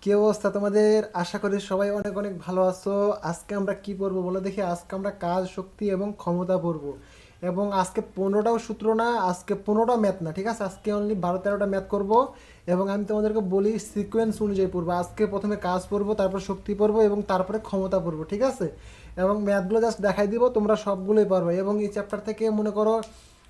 কি অবস্থা তোমাদের? আশা করি সবাই অনেক অনেক ভালো আছো। আজকে আমরা কি পড়বো বলো দেখি। আজকে আমরা কাজ, শক্তি এবং ক্ষমতা পড়বো। এবং আজকে 15টাও সূত্র না, আজকে 15টা ম্যাথ না, ঠিক আছে? আজকে অনলি 12-13টা ম্যাথ করবো। এবং আমি তোমাদেরকে বলি সিকোয়েন্স অনুযায়ী পড়বো। আজকে প্রথমে কাজ পড়বো, তারপর শক্তি পড়বো এবং তারপরে ক্ষমতা পড়বো, ঠিক আছে? এবং ম্যাথগুলো জাস্ট দেখাই দিব, তোমরা সবগুলোই পারবে। এবং এই চ্যাপ্টার থেকে মনে করো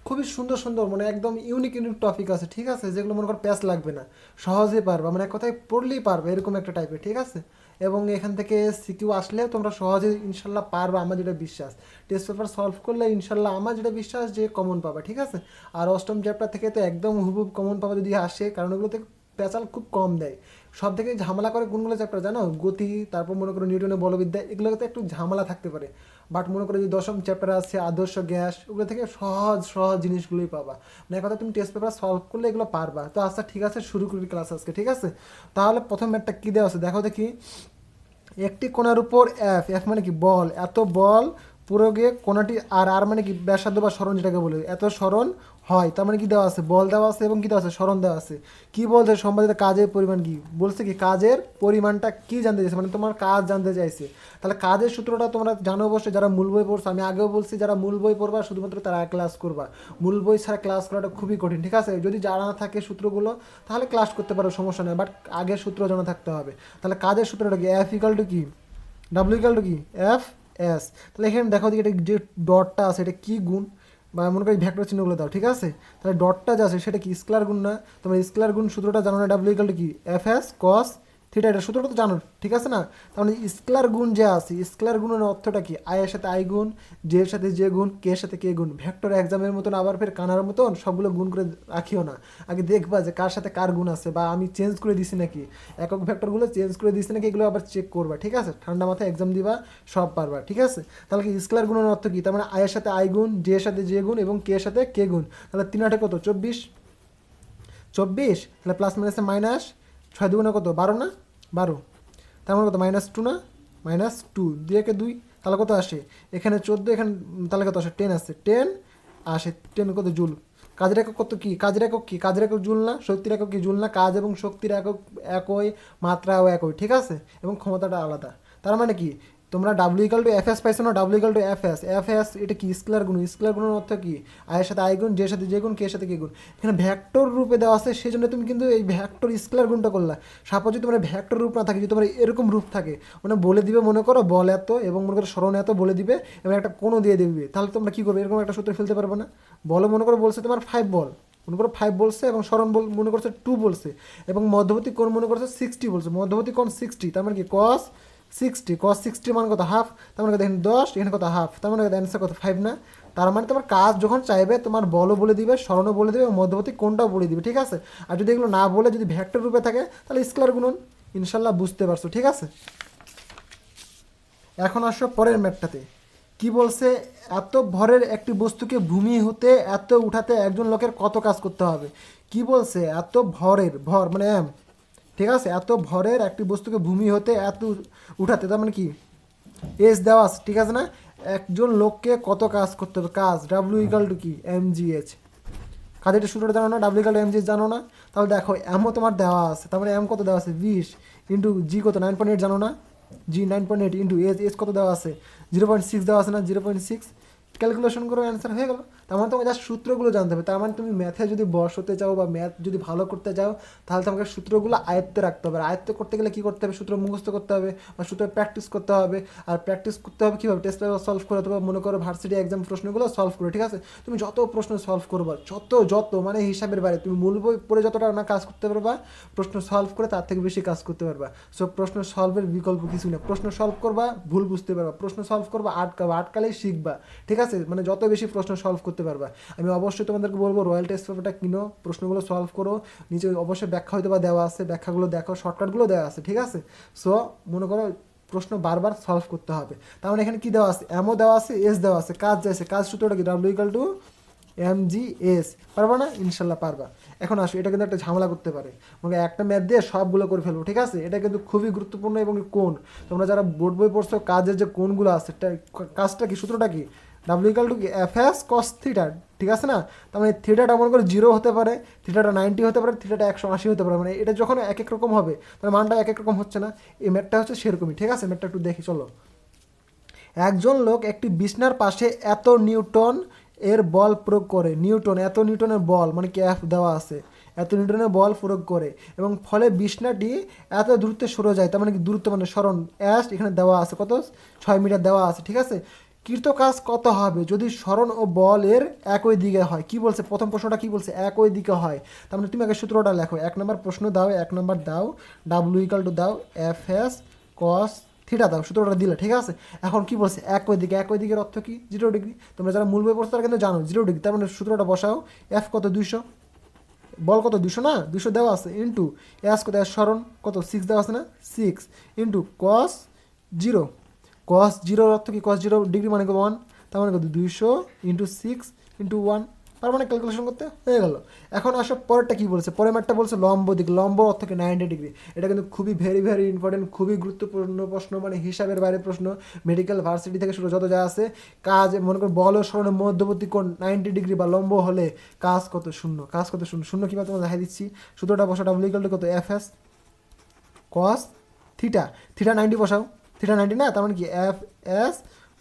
খুবই সুন্দর সুন্দর মানে একদম ইউনিক ইউনিক টপিক আছে, ঠিক আছে? যেগুলো মনে করো প্যাচ লাগবে না, সহজেই পারবা, মানে এক কথায় পড়লেই পারবে এরকম একটা টাইপের, ঠিক আছে? এবং এখান থেকে সিকিউ আসলেও তোমরা সহজেই ইনশাল্লাহ পারবা, আমার যেটা বিশ্বাস। টেস্ট পেপার সলভ করলে ইনশাল্লাহ আমার যেটা বিশ্বাস যে কমন পাবা, ঠিক আছে? আর অষ্টম চ্যাপ্টার থেকে তো একদম হুবহুব কমন পাবা যদি আসে, কারণ ওগুলোতে পেঁচাল খুব কম দেয়। সব থেকে ঝামেলা করে কোনগুলো চ্যাপ্টার জানো? গতি, তারপর মনে করো নিউটনের বলবিদ্যা, এগুলোতে একটু ঝামেলা থাকতে পারে। বাট মনে করো যে দশম চ্যাপ্টার আছে আদর্শ গ্যাস, ওগুলো থেকে সহজ সহজ জিনিসগুলোই পাবা। মানে কথা তুমি টেস্ট পেপার সলভ করলে এগুলো পারবা। তো আচ্ছা ঠিক আছে, শুরু করি ক্লাস আজকে, ঠিক আছে? তাহলে প্রথম ম্যাথটা কী দেওয়া আছে দেখো দেখি। একটি কোণার উপর এফ, এফ মানে কি বল, এত বল প্রয়োগে কোণাটি আর আর মানে কি ব্যাসার্ধ বা সরণ যেটাকে বলে, এত সরণ হয়। তার মানে কি দেওয়া আছে? বল দেওয়া আছে এবং কি দেওয়া আছে? সরণ দেওয়া আছে। কি বলছে? সম্পাদিত কাজের পরিমাণ কি বলছে, কি কাজের পরিমাণটা কি জানতে চাইছে, মানে তোমার কাজ জানতে চাইছে। তাহলে কাজের সূত্রটা তোমরা জানো অবশ্যই, যারা মূল বই পড়ছো। আমি আগেও বলছি যারা মূল বই পড়বা শুধুমাত্র তারা ক্লাস করবা। মূল বই ছাড়া ক্লাস করাটা খুবই কঠিন, ঠিক আছে? যদি জানা না থাকে সূত্রগুলো তাহলে ক্লাস করতে পারো, সমস্যা নেই, বাট আগের সূত্র জানা থাকতে হবে। তাহলে কাজের সূত্রটা কি? এফ ইকাল টু কি, ডাব্লিউ ইকাল টু কি, এফ এস। তাহলে এখানে দেখো দিকে এটা যে ডটটা আছে এটা কি গুণ, বা মনে করি ভেক্টর চিহ্নগুলো দাও, ঠিক আছে? তাহলে ডটটা যা আছে সেটা কি স্কেলার গুণ না? তোমার স্কেলার গুণ সূত্রটা জানো না? ডাব্লিউ ইকাল টু কি, এফ এস কস থিটা, এটা সূত্রটা তো জানো, ঠিক আছে না? তাহলে স্কেলার গুণ যে আছে, স্কেলার গুণের অর্থটা কি? আই এর সাথে আই গুণ, জে এর সাথে জে গুণ, কে এর সাথে কে গুণ। ভেক্টর এক্সামের মতন আবার ফের কানার মতন সবগুলো গুণ করে রাখিও না। আগে দেখবা যে কার সাথে কার গুণ আছে, বা আমি চেঞ্জ করে দিছি নাকি, একক ভেক্টরগুলো চেঞ্জ করে দিছি নাকি, এগুলো আবার চেক করবা, ঠিক আছে? ঠান্ডা মাথায় এক্সাম দিবা, সব পারবা, ঠিক আছে? তাহলে কি স্কেলার গুণের অর্থ কি? তার মানে আই এর সাথে আই গুণ, জে এর সাথে জে গুণ এবং কে এর সাথে কে গুণ। তাহলে 3 8 কত? 24, 24। তাহলে প্লাস মাইনাসে মাইনাস, 6 2 কত? 12 না? 12। তার মানে কত? -2 না? -2 2 একে 2, তাহলে কত আসে? এখানে 14, এখানে তাহলে কত আসে? 10 আসে, 10 আসে। 10 কত? জুল। কাজের একক কত? কি কাজের একক? কি কাজের একক? জুল না? শক্তির একক কি জুল না? কাজ এবং শক্তির একক একই, মাত্রাও একই, ঠিক আছে? এবং ক্ষমতাটা আলাদা। তার মানে কি তোমরা W equal two F S পাইছো না? W equal two F S, F S এটা কি স্কেলার গুণ। স্কেলার গুণের অর্থ কি? আয়ের সাথে আই গুণ, জের সাথে যে গুণ, কে এর সাথে কে গুণ। এখানে ভ্যাক্টর রূপে দেওয়া আছে, সেই জন্য তুমি কিন্তু এই ভ্যাক্টর স্কেলার গুণটা করলা। সাপোজ যদি তোমার ভ্যাক্টর রূপ না থাকে, যদি তোমার এরকম রূপ থাকে, মানে বলে দিবে মনে করো বল এত এবং মনে করো সরণ এত বলে দিবে এবং একটা কোনো দিয়ে দিবে, তাহলে তোমরা কী করবে? এরকম একটা সূত্র ফেলতে পারবে না? বলো মনে করো বলছে তোমার 5 বল, মনে করো 5 বলছে এবং সরণ বল মনে করছে 2 বলছে এবং মধ্যবর্তী কোণ মনে করছে 60 বলছে, মধ্যবর্তী কোণ 60, তার মানে কি কস 60, কস 60 মান কত? হাফ। তার মানে দেখেন 10, এখানে কত? হাফ। তার মানে অ্যান্সার কত? 5 না? তার মানে তোমার কাজ যখন চাইবে তোমার বলও বলে দিবে, স্মরণও বলে দিবে এবং মধ্যবর্তী কোণটাও বলে দিবে, ঠিক আছে? আর যদি এগুলো না বলে যদি ভেক্টর রূপে থাকে তাহলে স্কেলার গুণন। ইনশাল্লাহ বুঝতে পারছো, ঠিক আছে? এখন আসো পরের ম্যাটটাতে। কি বলছে? এত ভরের একটি বস্তুকে ভূমি হতে এত উঠাতে একজন লোকের কত কাজ করতে হবে। কি বলছে? এত ভরের, ভর মানে এম, ঠিক আছে? এত ভরের একটি বস্তুকে ভূমি হতে এত উঠাতে, তার মানে কি এস দেওয়া আছে, ঠিক আছে না? একজন লোককে কত কাজ করতে হবে? কাজ ডাব্লিউ ইকাল টু কি, এম জি এইচ। কাজের সূত্রটা জানো না? W equal to M G H জানো না? তাহলে দেখো এমও তোমার দেওয়া আছে, তার মানে এম কত দেওয়া আছে? 20 ইন্টু জি কত? 9.8 জানো না? জি 9.8 ইন্টু এস, এস কত দেওয়া আছে? 0.6 দেওয়া আছে না? 0.6 ক্যালকুলেশন করো, অ্যান্সার হয়ে গেল। তার মানে তোমাকে জাস্ট সূত্রগুলো জানতে হবে। তার মানে তুমি ম্যাথে যদি বস হতে চাও বা ম্যাথ যদি ভালো করতে চাও তাহলে তোমাকে সূত্রগুলো আয়ত্তে রাখতে হবে। আর আয়ত্ত করতে গেলে কী করতে হবে? সূত্র মুখস্থ করতে হবে বা সূত্র প্র্যাকটিস করতে হবে। আর প্র্যাকটিস করতে হবে কীভাবে? টেস্ট পেপার সলভ করে অথবা মনে করো ভার্সিটি এক্সাম প্রশ্নগুলো সলভ করে, ঠিক আছে? তুমি যত প্রশ্ন সলভ করবা, যত যত মানে হিসাবের বাইরে, তুমি মূল বই পড়ে যতটা না কাজ করতে পারবা, প্রশ্ন সলভ করে তার থেকে বেশি কাজ করতে পারবা। সো প্রশ্ন সলভের বিকল্প কিছু না। প্রশ্ন সলভ করবা, ভুল বুঝতে পারবা, প্রশ্ন সলভ করবা, আটকাবা, আটকালেই শিখবা, ঠিক আছে? মানে যত বেশি প্রশ্ন সলভ করতে পারবা। আমি অবশ্যই তোমাদেরকে বলবো রয়্যাল টেস্ট পেপারটা কিনো, প্রশ্নগুলো সলভ করো, নিচে অবশ্যই ব্যাখ্যা হয়তো বা দেওয়া আছে, ব্যাখ্যাগুলো দেখো, শর্টকাটগুলো দেওয়া আছে, ঠিক আছে? সো মনে করো প্রশ্ন বারবার সলভ করতে হবে। তার মানে এখানে কি দেওয়া আছে? এমও দেওয়া আছে, এস দেওয়া আছে, কাজ যাইছে, কাজ সূত্রটা কি? W equal to M G S. পারবা না? ইনশাল্লাহ পারবা। এখন আসো, এটা কিন্তু একটা ঝামেলা করতে পারে, মানে একটা ম্যাথ দিয়ে সবগুলো করে ফেলবো, ঠিক আছে? এটা কিন্তু খুবই গুরুত্বপূর্ণ। এবং কোন তোমরা যারা বোর্ড বই পড়ছো, কাজের যে কোনগুলো আছে, কাজটা কি, সূত্রটা কি? ডাব্লিউ ইকাল টু কি এফ এস কস থিটা, ঠিক আছে না? তার মানে থিটাটা মনে করো 0 হতে পারে, থিটাটা 90 হতে পারে, থিটাটা 180 হতে পারে, মানে এটা যখন এক এক রকম হবে তার মানটা এক এক রকম হচ্ছে না, এই ম্যাথটা হচ্ছে সেরকমই, ঠিক আছে? ম্যাথটা একটু দেখি চলো। একজন লোক একটি বিছনার পাশে এত নিউটন এর বল প্রয়োগ করে, নিউটন এত নিউটনের বল মানে কি এফ দেওয়া আছে, এত নিউটনের বল প্রয়োগ করে এবং ফলে বিছনাটি এত দূরত্বে সরে যায়, তার মানে কি দূরত্ব মানে সরণ এস এখানে দেওয়া আছে কত 6 মিটার দেওয়া আছে, ঠিক আছে? কৃত কাজ কত হবে যদি সরণ ও বল এর একই দিকে হয়? কি বলছে প্রথম প্রশ্নটা, কি বলছে একই দিকে হয়, তার মানে তুমি আগে সূত্রটা লেখো। 1 নম্বর প্রশ্ন দাও, 1 নম্বর দাও ডাব্লিউ ইকাল টু দাও এফ এস কস থিটা দাও, সূত্রটা দিলে, ঠিক আছে? এখন কি বলছে একই দিকে, একই দিকের অর্থ কি 0 ডিগ্রি, তোমরা যারা মূল বই পড়ছো তারা কিন্তু জানো 0 ডিগ্রি, তার মানে সূত্রটা বসাও। এফ কত 200, বল কত 200 না, 200 দেওয়া আছে, ইন্টু এস কত এস সরণ কত 6 দেওয়া আছে না 6, ইন্টু কস 0, কস 0 অর্থ কি কস 0 ডিগ্রি মানে 1, তার মানে কত 200 ইন্টু 6 ইন্টু 1, তার মানে ক্যালকুলেশন করতে হয়ে গেল। এখন আসো পরেরটা কি বলছে, পরের ম্যাটটা বলছে লম্ব দিক, লম্ব অর্থ কি 90 ডিগ্রি, এটা কিন্তু খুবই ভেরি ভেরি ইম্পর্টেন্ট, খুবই গুরুত্বপূর্ণ প্রশ্ন, মানে হিসাবের বাইরে প্রশ্ন, মেডিকেল ভার্সিটি থেকে শুরু যত যা আছে কাজ, মনে করো বল ও সরণের মধ্যবর্তী কোণ 90 ডিগ্রি বা লম্ব হলে কাজ কত শূন্য, কাজ কত শূন্য, শূন্য কিভাবে তোমার দেখাই দিচ্ছি। সূত্রটা বসা ডাব্লিউ ইকুয়াল টু কত F S cos theta, theta 90 বসাও, থিটা 90 না, তার মানে কি এফ এস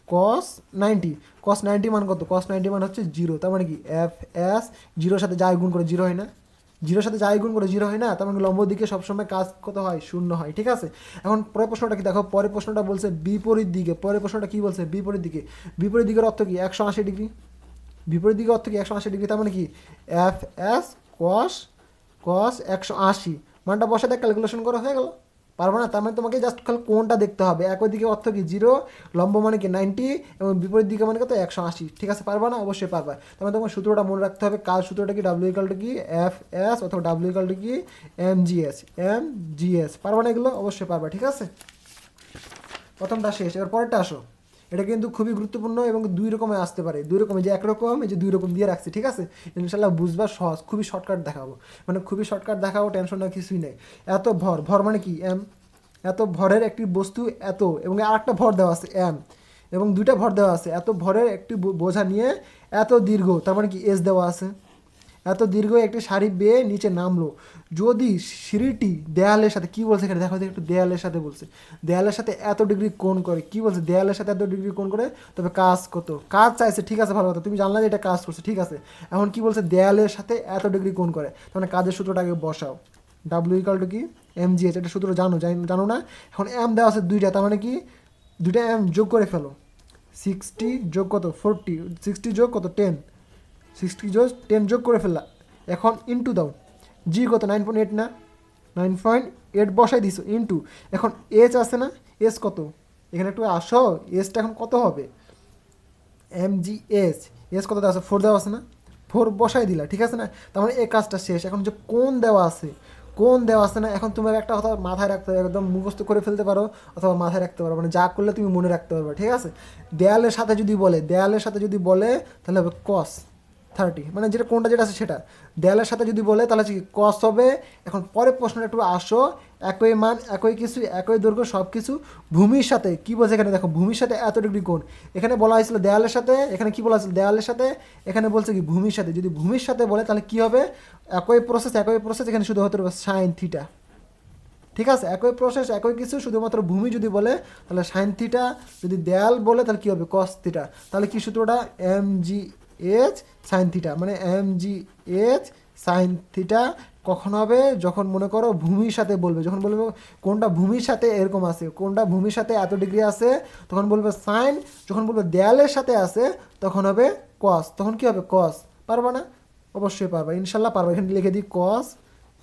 কস 90, কস 90 মান কত, কস 90 মান হচ্ছে 0, তার মানে কি এফ এস 0 সাথে যাই গুণ করে 0 হয় না, 0 সাথে যাই গুণ করে 0 হয় না, তার মানে লম্ব দিকে সবসময় কাজ কত হয় শূন্য হয়, ঠিক আছে? এখন পরের প্রশ্নটা কি দেখো, পরের প্রশ্নটা বলছে বিপরীত দিকে, পরের প্রশ্নটা কি বলছে বিপরীত দিকে, বিপরীত দিকের অর্থ কি 180 ডিগ্রি, বিপরীত দিকের অর্থ কি 180 ডিগ্রি, তার মানে কি এফ এস কস কস 180 মানটা বসাতে ক্যালকুলেশন করা হয়ে গেল, পারবো না? তার মানে তোমাকে জাস্ট খালি কোনটা দেখতে হবে, একই দিকে অর্থ কি 0, লম্ব মানে কি 90 এবং বিপরীত দিকে মানে কত 180, ঠিক আছে? পারবা না? অবশ্যই পারবা। তার মানে তোমার সূত্রটা মনে রাখতে হবে, কাজ সূত্রটা কি ডাব্লিউ ইকাল টু কি এফ এস অথবা ডাব্লিউ ইকাল টু কি M G S, M G S, পারবা না এগুলো? অবশ্যই পারবা, ঠিক আছে? প্রথমটা শেষ, এবার পরেরটা আসো। এটা কিন্তু খুবই গুরুত্বপূর্ণ এবং দুই রকমে আসতে পারে, দুই রকম, যে একরকম এই যে দুই রকম দিয়ে রাখছি, ঠিক আছে? ইনশাল্লাহ বুঝবা সহজ, খুবই শর্টকাট দেখাবো, মানে খুবই শর্টকাট দেখাবো, টেনশন না কিছুই নেই। এত ভর, ভর মানে কি এম, এত ভরের একটি বস্তু এত, এবং আর একটা ভর দেওয়া আছে এম, এবং দুইটা ভর দেওয়া আছে, এত ভরের একটি বোঝা নিয়ে এত দীর্ঘ, তার মানে কি এস দেওয়া আছে, এত দীর্ঘ একটি সারি বেয়ে নিচে নামলো, যদি সিঁড়িটি দেয়ালের সাথে, কি বলছে এখানে দেখো, একটু দেয়ালের সাথে বলছে, দেয়ালের সাথে এত ডিগ্রি কোণ করে, কি বলছে দেয়ালের সাথে এত ডিগ্রি কোণ করে, তবে কাজ কত, কাজ চাইছে, ঠিক আছে? ভালো কথা, তুমি জানলা যে এটা কাজ করছে, ঠিক আছে? এখন কি বলছে দেয়ালের সাথে এত ডিগ্রি কোণ করে, মানে কাজের সূত্রটাকে বসাও। ডাব্লিউ ইকাল টু কি এম জি এইচ, এটা সূত্র জানো, জানো না? এখন এম দেওয়া আছে দুইটা, তার মানে কি দুইটা এম যোগ করে ফেলো, 60 যোগ কত 40, 60 যোগ কত 10, 60 যোগ 10 যোগ করে ফেললা, এখন ইন্টু দাও, জি কত 9.8 না, 9.8 বসাই দিছো, ইন্টু এখন এইচ আছে না, এস কত, এখানে একটু আসো, এসটা এখন কত হবে, এম জি এস, এস কত দেওয়া আছে 4 দেওয়া আছে না, 4 বসাই দিলা, ঠিক আছে না? তার মানে এই কাজটা শেষ। এখন যে কোন দেওয়া আছে, কোন দেওয়া আছে না, এখন তোমার একটা কথা মাথায় রাখতে হবে, একদম মুখস্থ করে ফেলতে পারো অথবা মাথায় রাখতে পারো, মানে যা করলে তুমি মনে রাখতে পারবে, ঠিক আছে? দেয়ালের সাথে যদি বলে, দেয়ালের সাথে যদি বলে তাহলে হবে কস 30, মানে যেটা কোনটা যেটা আছে সেটা, দেয়ালের সাথে যদি বলে তাহলে হচ্ছে কি কস হবে। এখন পরের প্রশ্নটা একটু আসো, একই মান একই কিছু একই দৈর্ঘ্য সব কিছু ভূমির সাথে, কি বলছে এখানে দেখো, ভূমির সাথে এত ডিগ্রি কোণ, এখানে বলা হয়েছিল দেয়ালের সাথে, এখানে কি বলা হয়েছিল দেয়ালের সাথে, এখানে বলছে কি ভূমির সাথে, যদি ভূমির সাথে বলে তাহলে কি হবে, একই প্রসেস এখানে শুধু হতে হবে সাইন থিটা, ঠিক আছে? একই প্রসেস একই কিছু, শুধুমাত্র ভূমি যদি বলে তাহলে সাইন থিটা, যদি দেয়াল বলে তাহলে কী হবে কস থিটা, তাহলে কি সূত্রটা M G H sine theta, মানে M G H sine theta কখন হবে, যখন মনে করো ভূমির সাথে বলবে, যখন বলবে কোনটা ভূমির সাথে এরকম আছে, কোনটা ভূমির সাথে এত ডিগ্রি আছে তখন বলবে সাইন, যখন বলবে দেয়ালের সাথে আছে তখন হবে কস, তখন কি হবে কস। পারবা না? অবশ্যই পারবা, ইনশাল্লাহ পারবা, এখানে লিখে দিই কস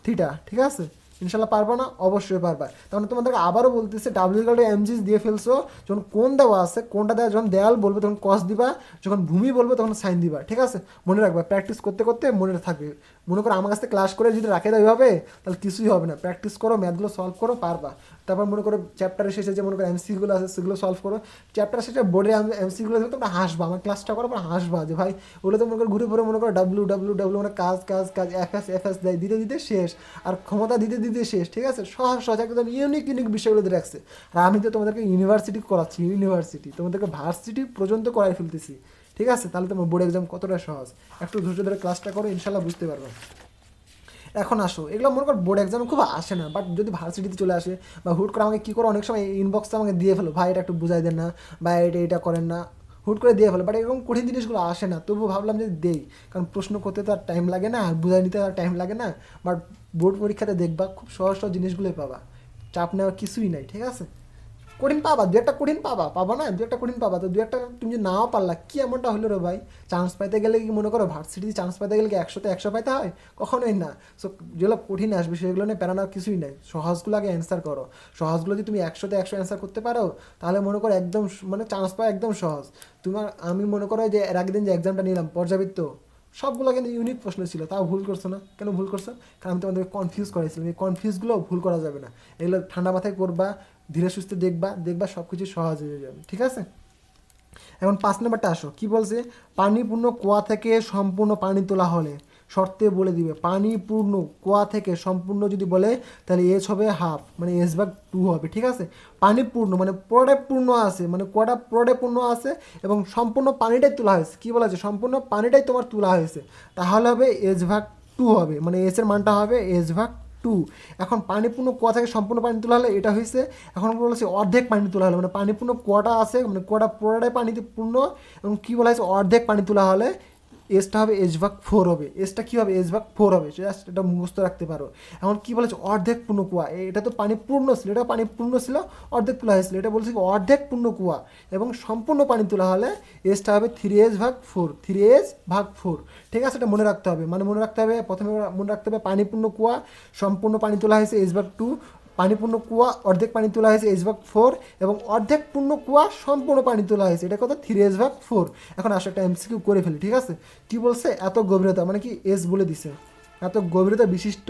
থিটা, ঠিক আছে? ইনশাল্লাহ পারবা না? অবশ্যই পারবা। তখন তোমাদেরকে আবারও বলতেছে ডাব্লিউ ইকুয়াল টু এমজি দিয়ে ফেলছো, যখন কোন দেওয়া আছে, কোনটা দেওয়া যখন দেয়াল বলবে তখন কস দিবা, যখন ভূমি বলবে তখন সাইন দিবা, ঠিক আছে? মনে রাখবা, প্র্যাকটিস করতে করতে মনে থাকবে। মনে করো আমার কাছে ক্লাস করে যদি রাখে দেওয়া হবে তাহলে কিছুই হবে না, প্র্যাকটিস করো, ম্যাথগুলো সলভ করো, পারবা। তারপর মনে করো চ্যাপ্টারের শেষে যে মনে করো এমসিগুলো আছে সেগুলো সলভ করো, চ্যাপ্টার শেষে বোর্ডে এমসিগুলো দেখো তোমরা হাসবা, আমার ক্লাসটা করো পর হাসবা যে ভাই ওগুলো তো মনে করো ঘুরে ঘুরে মনে করো ডাব্লু ডাব্লু ডাব্লু মানে কাজ কাজ কাজ এফ এস দেয়, দিতে দিতে শেষ, আর ক্ষমতা দিতে দিতে শেষ, ঠিক আছে? সহজ সহজ একদম ইউনিক ইউনিক বিষয়গুলো দিয়ে রাখছে। আর আমি তো তোমাদেরকে ইউনিভার্সিটি করাচ্ছি, ইউনিভার্সিটি তোমাদেরকে ভার্সিটি পর্যন্ত করাই ফেলতেছি, ঠিক আছে? তাহলে তোমার বোর্ড এক্সাম কতটা সহজ। একটু ধৈর্য ধরে ক্লাসটা করো, ইনশাল্লাহ বুঝতে পারবে। এখন আসো, এগুলো মনে করো বোর্ড এক্সামে খুব আসে না, বাট যদি ভার্সিটিতে চলে আসে বা হুট করে আমাকে কী করো, অনেক সময় ইনবক্সে আমাকে দিয়ে ফেলো, ভাই এটা একটু বুঝাই দেন না, বা এটা করেন না, হুট করে দিয়ে ফেলো। বাট এরকম কঠিন জিনিসগুলো আসে না, তবুও ভাবলাম যে দেই, কারণ প্রশ্ন করতে তো আর টাইম লাগে না, আর বুঝাই নিতে আর টাইম লাগে না। বাট বোর্ড পরীক্ষাতে দেখবা খুব সহজ সহজ জিনিসগুলোই পাবা, চাপ নেওয়ার কিছুই নাই, ঠিক আছে? কঠিন পাবা, দু একটা কঠিন পাবা না, দু একটা কঠিন পাবা, তো দু একটা তুমি যদি নাও পারলা কি এমনটা হলো রে ভাই? চান্স পাইতে গেলে কি মনে করো ভার্সিটিতে চান্স পাইতে গেলে কি 100-তে 100 পাইতে হয়? কখনোই না। সো যেগুলো কঠিন আসবে সেগুলো নিয়ে প্যারা নেওয়ার কিছুই নাই, সহজগুলো আগে অ্যান্সার করো। সহজগুলো যদি তুমি 100-তে 100 অ্যান্সার করতে পারো, তাহলে মনে করো একদম মানে চান্স পাওয়া একদম সহজ। আমি মনে করো যে এর আগের দিন যে এক্সামটা নিলাম পর্যাবৃত্ত, সবগুলো কিন্তু ইউনিক প্রশ্ন ছিল, তাও ভুল করছো না কেন? ভুল করছো কারণ আমি তোমাদেরকে কনফিউজ করেছিলাম, এই কনফিউজগুলো ভুল করা যাবে না। এগুলো ঠান্ডা মাথায় করবা, ধীরে সুস্থে দেখবা সব কিছু সহজ হয়ে যাবে, ঠিক আছে? এখন 5 নম্বরটা আসো, কি বলছে? পানিপূর্ণ কুয়া থেকে সম্পূর্ণ পানি তোলা হলে শর্তে বলে দিবে। পানিপূর্ণ কুয়া থেকে সম্পূর্ণ যদি বলে, তাহলে এজ হবে হাফ, মানে S/2 হবে, ঠিক আছে? পানিপূর্ণ মানে পুরোটাই পূর্ণ আছে, মানে কুয়াটা পুরোটাই পূর্ণ আছে এবং সম্পূর্ণ পানিটাই তোলা হয়েছে। কী বলা আছে? সম্পূর্ণ পানিটাই তোমার তোলা হয়েছে, তাহলে হবে S/2 হবে, মানে এর মানটা হবে S/2। এখন পানিপূর্ণ কুয়া থেকে সম্পূর্ণ পানি তোলা হলে এটা হয়েছে। এখন বলেছে অর্ধেক পানি তোলা হলে, মানে পানিপূর্ণ কুয়াটা আছে, মানে কুয়াটা পুরোটাই পানিতে পূর্ণ, এবং কী বলা হয়েছে? অর্ধেক পানি তোলা হলে এসটা হবে S/4 হবে। এসটা কী হবে? S/4 হবে, জাস্ট এটা মুখস্থ রাখতে পারো। এখন কী বলেছে? অর্ধেক পূর্ণ কুয়া, এটা তো পানি পূর্ণ ছিল, এটা পানি পূর্ণ ছিল, অর্ধেক তোলা হয়েছিল, এটা বলছে কি অর্ধেক পূর্ণ কুয়া, এবং সম্পূর্ণ পানি তোলা হলে এসটা হবে 3S/4, 3S/4, ঠিক আছে? এটা মনে রাখতে হবে, মানে মনে রাখতে হবে, প্রথমে মনে রাখতে হবে পানিপূর্ণ কুয়া সম্পূর্ণ পানি তোলা হয়েছে S/2, পানিপূর্ণ কুয়া অর্ধেক পানি তোলা হয়েছে S/4, এবং অর্ধেক পূর্ণ কুয়া সম্পূর্ণ পানি তোলা হয়েছে, এটা কত? 3S/4। এখন আসো একটা MCQ করে ফেলি, ঠিক আছে? কি বলছে? এত গভীরতা, মানে কি এস বলে দিছে, এত গভীরতা বিশিষ্ট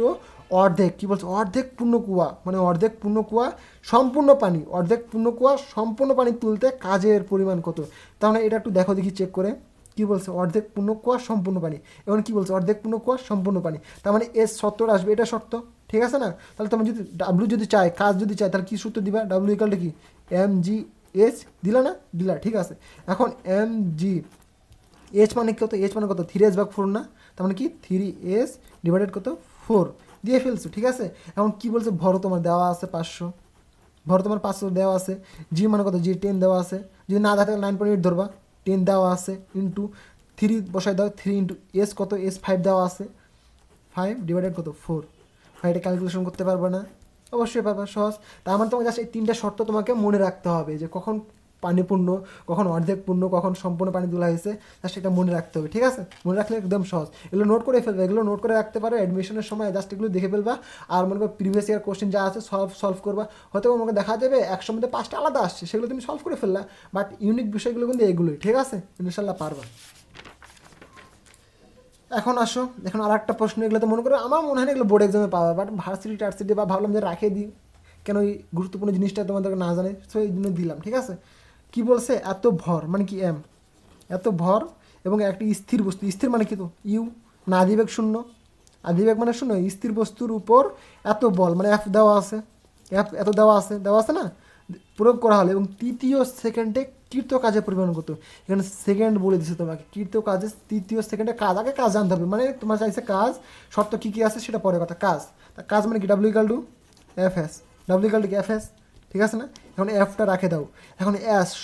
অর্ধেক, কি বলছে? অর্ধেক পূর্ণ কুয়া, মানে অর্ধেক পূর্ণ কুয়া সম্পূর্ণ পানি, অর্ধেক পূর্ণ কুয়া সম্পূর্ণ পানি তুলতে কাজের পরিমাণ কত? তার মানে এটা একটু দেখো দেখি চেক করে, কি বলছে? অর্ধেক পূর্ণ কুয়া সম্পূর্ণ পানি, এবং কি বলছে? অর্ধেক পূর্ণ কুয়া সম্পূর্ণ পানি, তার মানে এস সত্তর আসবে, এটা শর্ত, ঠিক আছে না? তাহলে তুমি যদি ডাব্লু যদি চায়, কাজ যদি চায়, তাহলে কি সূত্র দিবা? ডাব্লু ইকাল কি MGH, দিলা না? দিলা, ঠিক আছে? এখন MGH মানে কত? এইচ মানে কত? 3S/4 না? তার মানে কি 3S ডিভাইডেড কত? 4 দিয়ে ফেলছো, ঠিক আছে? এখন কি বলছে? ভর তোমার দেওয়া আছে 500, ভর তোমার 500 দেওয়া আছে। জি মানে কত? জি 10 দেওয়া আছে, যদি না থাকে 9.8 ধরবা, 10 দেওয়া আছে, ইন্টু 3 বসাই দাও, 3 ইন্টু এস কত? S5 দেওয়া আছে, 5 ডিভাইডেড কত? 4। এটা ক্যালকুলেশন করতে পারবে না? অবশ্যই পারবে, সহজ। তার মানে তোমাকে জাস্ট এই 3টা শর্ত তোমাকে মনে রাখতে হবে, যে কখন পানি পূর্ণ, কখন অর্ধেক পূর্ণ, কখন সম্পূর্ণ পানি তোলা হয়েছে, জাস্ট এটা মনে রাখতে হবে, ঠিক আছে? মনে রাখলে একদম সহজ। এগুলো নোট করে ফেলবে, এগুলো নোট করে রাখতে পারো, অ্যাডমিশনের সময় জাস্ট এগুলো দেখে ফেলবা, আর মনে করো প্রিভিয়াস ইয়ার কোশ্চেন যা আছে সলভ করবা। হয়তো আমাকে দেখা যাবে 100 মধ্যে 5টা আলাদা আসছে, সেগুলো তুমি সলভ করে ফেললা, বাট ইউনিক বিষয়গুলো কিন্তু এগুলোই, ঠিক আছে? ইনশাল্লাহ পারবা। এখন আসো, এখন আর একটা প্রশ্ন, এগুলো তো মনে করো আমার মনে হয় না এগুলো বোর্ড এক্সামে পাওয়া, বাট ভার্সিটি টার্সিটি বা ভাবলাম যে রাখে দিই, কেন এই গুরুত্বপূর্ণ জিনিসটা তোমাদেরকে না জানে, সো এই জন্য দিলাম, ঠিক আছে? কি বলছে? এত ভর মানে কি এম, এত ভর এবং একটি স্থির বস্তু, স্থির মানে কি? তো ইউ, না আদিবেগ শূন্য, আদিবেগ মানে শূন্য, স্থির বস্তুর উপর এত বল মানে এফ দেওয়া আছে, এফ এত দেওয়া আছে না, প্রয়োগ করা হলে, এবং তৃতীয় সেকেন্ডে কৃত কাজের পরিমাণ কত? এখানে সেকেন্ড বলে দিচ্ছে তোমাকে, কৃত কাজে তৃতীয় সেকেন্ডে কাজ, আগে কাজ জানতে হবে, মানে তোমার চাইছে কাজ, শর্ত কী কী আছে সেটা পরে কথা। কাজ মানে কি? W=FS, W=FS, ঠিক আছে না? এখন এফটা রাখে দাও। এখন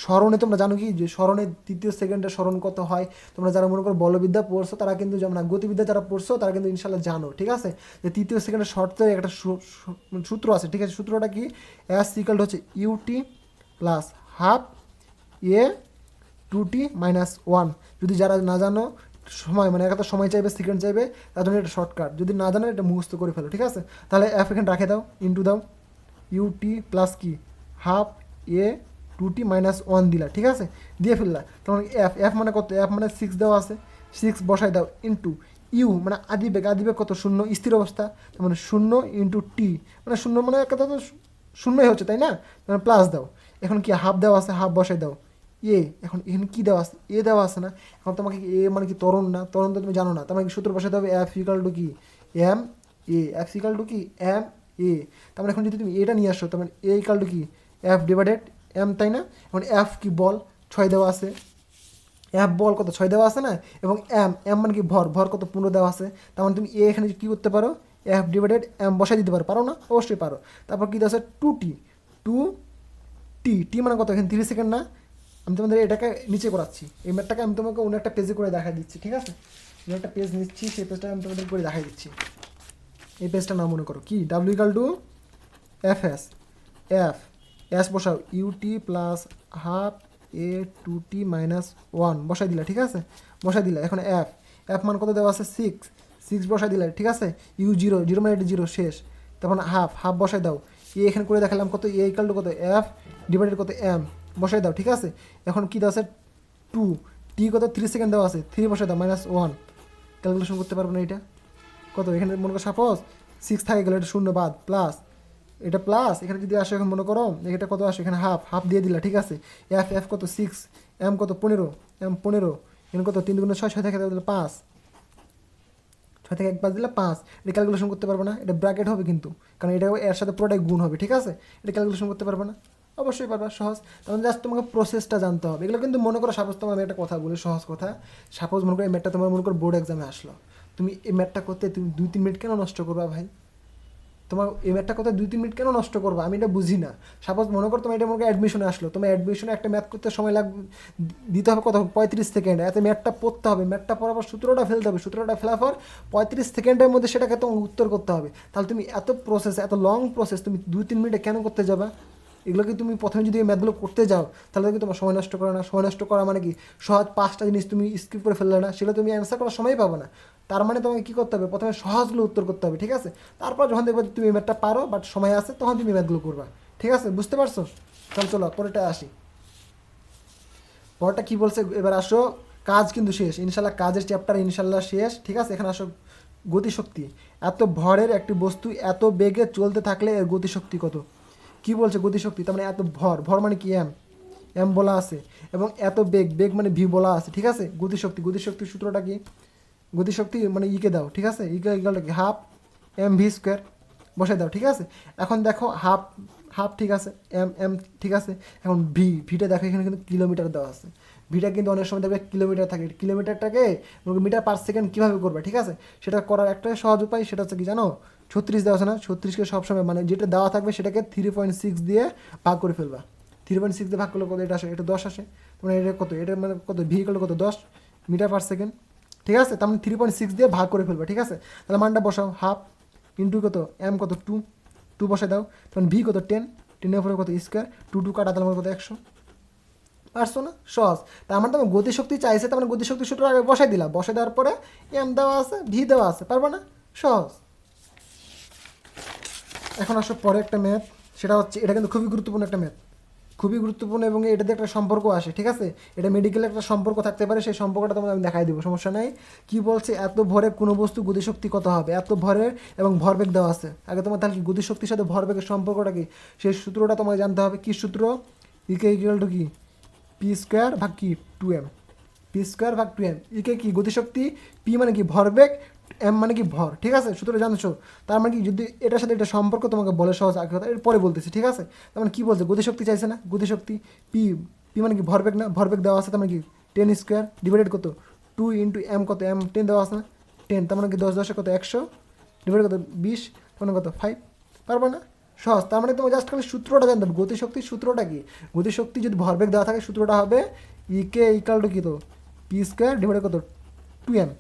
স্মরণে তোমরা জানো কি, যে স্মরণে তৃতীয় সেকেন্ডে স্মরণ কত হয়? তোমরা যারা মনে করো বলবিদ্যা পড়ছো তারা কিন্তু, যেমন গতিবিদ্যা যারা পড়ছো তারা কিন্তু ইনশাল্লাহ জানো, ঠিক আছে? যে তৃতীয় সেকেন্ডের শর্তের একটা সূত্র আছে, ঠিক আছে? সূত্রটা কি? S= হচ্ছে UT plus half A 2T-1। যদি যারা না জানো, সময় মানে একটা সময় চাইবে, সেকেন্ড চাইবে, তার জন্য এটা শর্টকাট, যদি না জানো এটা মুখস্থ করে ফেলো, ঠিক আছে? তাহলে এফ এখানে রাখে দাও, ইন্টু দাও UT প্লাস কি হাফ A 2T-1 দিলা, ঠিক আছে? দিয়ে ফেললা, তখন এফ মানে কত? এফ মানে 6 দেওয়া আছে, 6 বসাই দাও, ইন্টু ইউ মানে আদিবেগ কত? শূন্য, স্থির অবস্থা, তার মানে 0 ইন্টু টি, মানে শূন্য মানে একটা তো শূন্যই হচ্ছে, তাই না? মানে প্লাস দাও। এখন কি হাফ দেওয়া আছে, হাফ বসাই দাও, এখন এখানে কী দেওয়া আছে? দেওয়া আছে না? এখন তোমাকে মানে কি ত্বরণ না? ত্বরণ তো তুমি জানো না, তোমাকে সূত্র বসাতে হবে F= কি MA, F= কি MA। তার মানে এখন যদি তুমি এটা নিয়ে আসো, তার মানে A= কি F/M, তাই না? এখন এফ কি বল 6 দেওয়া আছে, এফ বল কত 6 দেওয়া আছে না, এবং এম এম মানে কি ভর, ভর কত 15 দেওয়া আছে। তার মানে তুমি এখানে কী করতে পারো, এফ ডিভাইডেড এম বসাই দিতে পারো, পারো না? অবশ্যই পারো। তারপর কী দেওয়া আছে 2t, 2t, টি মানে কত এখানে 3 সেকেন্ড না। আমি তোমাদের এটাকে নিচে করাচ্ছি, এই ম্যাথটাকে আমি তোমাকে অন্য একটা পেজে করে দেখা দিচ্ছি, ঠিক আছে? অন্য একটা পেজ নিচ্ছি, সেই পেজটা আমি তোমাদের করে দেখাই দিচ্ছি। এই পেজটা নাম মনে করো কি, W equal two F S, F S বসাও ইউটি প্লাস হাফ এ 2t মাইনাস 1 বসাই দিলা, ঠিক আছে? বসাই দিলা। এখন এফ, এফ মান কত দেওয়া আছে 6, 6 বসাই দিলা, ঠিক আছে? ইউ 0, 0 মানে এটা 0 শেষ। তখন হাফ, হাফ বসাই দাও। এখানে করে দেখালাম কত, এ ইকাল টু কত এফ ডিভাইডেড কত এম বসাই দাও, ঠিক আছে? এখন কী দেওয়া আছে 2, টি কত 3 সেকেন্ড দেওয়া আছে, 3 বসাই দাও মাইনাস 1, ক্যালকুলেশন করতে পারবো না এটা কত, এখানে মনে করো সাপোজ 6 থাকে গেলে এটা 0 বাদ, প্লাস এটা প্লাস, এখানে যদি আসে এখন মনে করো এটা কত আসে, এখানে হাফ, হাফ দিয়ে দিলা, ঠিক আছে? এফ, এফ কত 6, এম কত 15, এম 15, এখানে কত 3 দুগুণে 6, 6 থেকে 5, 6 থেকে 1 বাদ দিলে 5, এটা ক্যালকুলেশন করতে পারবে না, এটা ব্র্যাকেট হবে কিন্তু, কারণ এটা এর সাথে পুরোটাই গুণ হবে, ঠিক আছে? এটা ক্যালকুলেশন করতে পারবে না? অবশ্যই পারবা, সহজ। তখন জাস্ট তোমাকে প্রসেসটা জানতে হবে। এগুলো কিন্তু মনে করো সাপোজ তোমার, আমি একটা কথা বলি, সহজ কথা। সাপোজ মনে করো এই ম্যাথটা তোমার মনে করো বোর্ড এক্সামে আসলো, তুমি এই ম্যাথটা করতে তুমি 2-3 মিনিট কেন নষ্ট করবা ভাই? তোমার এই ম্যাথটা করতে 2-3 মিনিট কেন নষ্ট করবা? আমি এটা বুঝি না। সাপোজ মনে করো তোমার এটা মনে করো অ্যাডমিশনে আসলো, তোমার অ্যাডমিশনে একটা ম্যাথ করতে সময় লাগবে, দিতে হবে কত 35 সেকেন্ড, এতে ম্যাথটা পড়তে হবে, ম্যাথটা পড়ার পর সূত্রটা ফেলতে হবে, সূত্রটা ফেলার পর 35 সেকেন্ডের মধ্যে সেটাকে তোমাকে উত্তর করতে হবে। তাহলে তুমি এত প্রসেস, এত লং প্রসেস তুমি 2-3 মিনিটে কেন করতে যাবা? এগুলো কি তুমি প্রথমে যদি এই ম্যাথগুলো করতে যাও তাহলে কি তোমার সময় নষ্ট করে না? সময় নষ্ট করা মানে কি, সহজ 5টা জিনিস তুমি স্কিপ করে ফেললে না, সেগুলো তুমি অ্যান্সার করার সময় পাবো না। তার মানে তোমাকে কী করতে হবে, প্রথমে সহজগুলো উত্তর করতে হবে, ঠিক আছে? তারপর যখন দেখবে তুমি এই ম্যাথটা পারো বাট সময় আছে, তখন তুমি এই ম্যাথগুলো করবা, ঠিক আছে? বুঝতে পারছো? তাহলে চলো পরেরটা আসি। পরেরটা কী বলছে, এবার আসো, কাজ কিন্তু শেষ ইনশাল্লাহ, কাজের চ্যাপ্টার ইনশাল্লাহ শেষ, ঠিক আছে? এখানে আসো গতিশক্তি। এত ভরের একটি বস্তু এত বেগে চলতে থাকলে এর গতিশক্তি কত? কি বলছে গতিশক্তি, তার মানে এত ভর, ভর মানে কি এম, এম বলা আছে, এবং এত বেগ, বেগ মানে ভি বলা আছে, ঠিক আছে? গতিশক্তি, গতিশক্তির সূত্রটা কি, গতিশক্তি মানে ইকে দাও, ঠিক আছে? ইকে ইকালটা কি হাফ এম ভি স্কোয়ার বসাই দাও, ঠিক আছে? এখন দেখো হাফ, হাফ ঠিক আছে, এম এম ঠিক আছে, এখন ভি, ভিটা দেখো এখানে কিন্তু কিলোমিটার দেওয়া আছে, ভিটা কিন্তু অনেক সময় দেখবে কিলোমিটার থাকে, কিলোমিটারটাকে মিটার পার সেকেন্ড কীভাবে করবে, ঠিক আছে? সেটা করার একটা সহজ উপায়, সেটা হচ্ছে কি জানো, 36 দেওয়া আছে না, 36কে সবসময় মানে যেটা দেওয়া থাকবে সেটাকে 3.6 দিয়ে ভাগ করে ফেলবা। 3.6 দিয়ে ভাগ করলে কত এটা আসে, এটা 10 আসে, মানে এটা কত, এটা মানে কত, ভি করলে কত 10 মিটার পার সেকেন্ড, ঠিক আছে? তার মানে 3.6 দিয়ে ভাগ করে ফেলবা, ঠিক আছে? তাহলে মানটা বসাও, হাফ ইন্টু কত এম কত 2, 2 বসাই দাও, তখন ভি কত 10, 10-এর উপরে কত স্কোয়ার, 2 কাটা, তাহলে কত 100, পারছো না? সহজ। তার মানে তোমার গতিশক্তি চাইছে, তার মানে গতিশক্তি সূত্র আগে বসাই দিলা, বসাই দেওয়ার পরে এম দেওয়া আছে, ভি দেওয়া আছে, পারবা না? সহজ। এখন আসো পরে একটা ম্যাথ, সেটা হচ্ছে, এটা কিন্তু খুবই গুরুত্বপূর্ণ একটা ম্যাথ, খুবই গুরুত্বপূর্ণ, এবং এটাতে একটা সম্পর্ক আসে, ঠিক আছে? এটা মেডিকেলে একটা সম্পর্ক থাকতে পারে, সেই সম্পর্কটা তোমাকে আমি দেখাই দেবো, সমস্যা নাই। কি বলছে, এত ভরে কোনো বস্তু গতিশক্তি কত হবে, এত ভরের এবং ভরবেগ দেওয়া আছে। আগে তোমার তাহলে কি গতিশক্তির সাথে ভরবেগের সম্পর্কটা কি, সেই সূত্রটা তোমাকে জানতে হবে। কি সূত্র, ইকে ইকুয়াল টু কি, পি স্কোয়ার ভাগ কি 2m, পি স্কোয়ার ভাগ 2m। ইকে কি গতিশক্তি, পি মানে কি ভরবেগ, এম মানে কি ভর, ঠিক আছে? সূত্রটা জানছো। তার মানে কি, যদি এটার সাথে এটা সম্পর্ক তোমাকে বলে সহজ আগে কথা, এর পরে বলতেছি, ঠিক আছে? তার মানে কী বলছে, গতিশক্তি চাইছে না, গতিশক্তি পি, পি মানে কি ভরবেগ না, ভরবেগ দেওয়া আছে, তার মানে কি 10 স্কোয়ার ডিভাইডেড কত 2 ইন্টু এম কত, এম 10 দেওয়া আছে না, 10, তার মানে কি 10 10 কত 100 ডিভাইড কত 20, তার মানে কত 5, পারবে না? সহজ। তার মানে তোমার জাস্ট খালি সূত্রটা জানতে হবে, গতিশক্তির সূত্রটা কি, গতিশক্তি যদি ভরবেগ দেওয়া থাকে সূত্রটা হবে ইকে ইকাল টু কি, তো পি স্কোয়ার ডিভাইডেড কত 2m,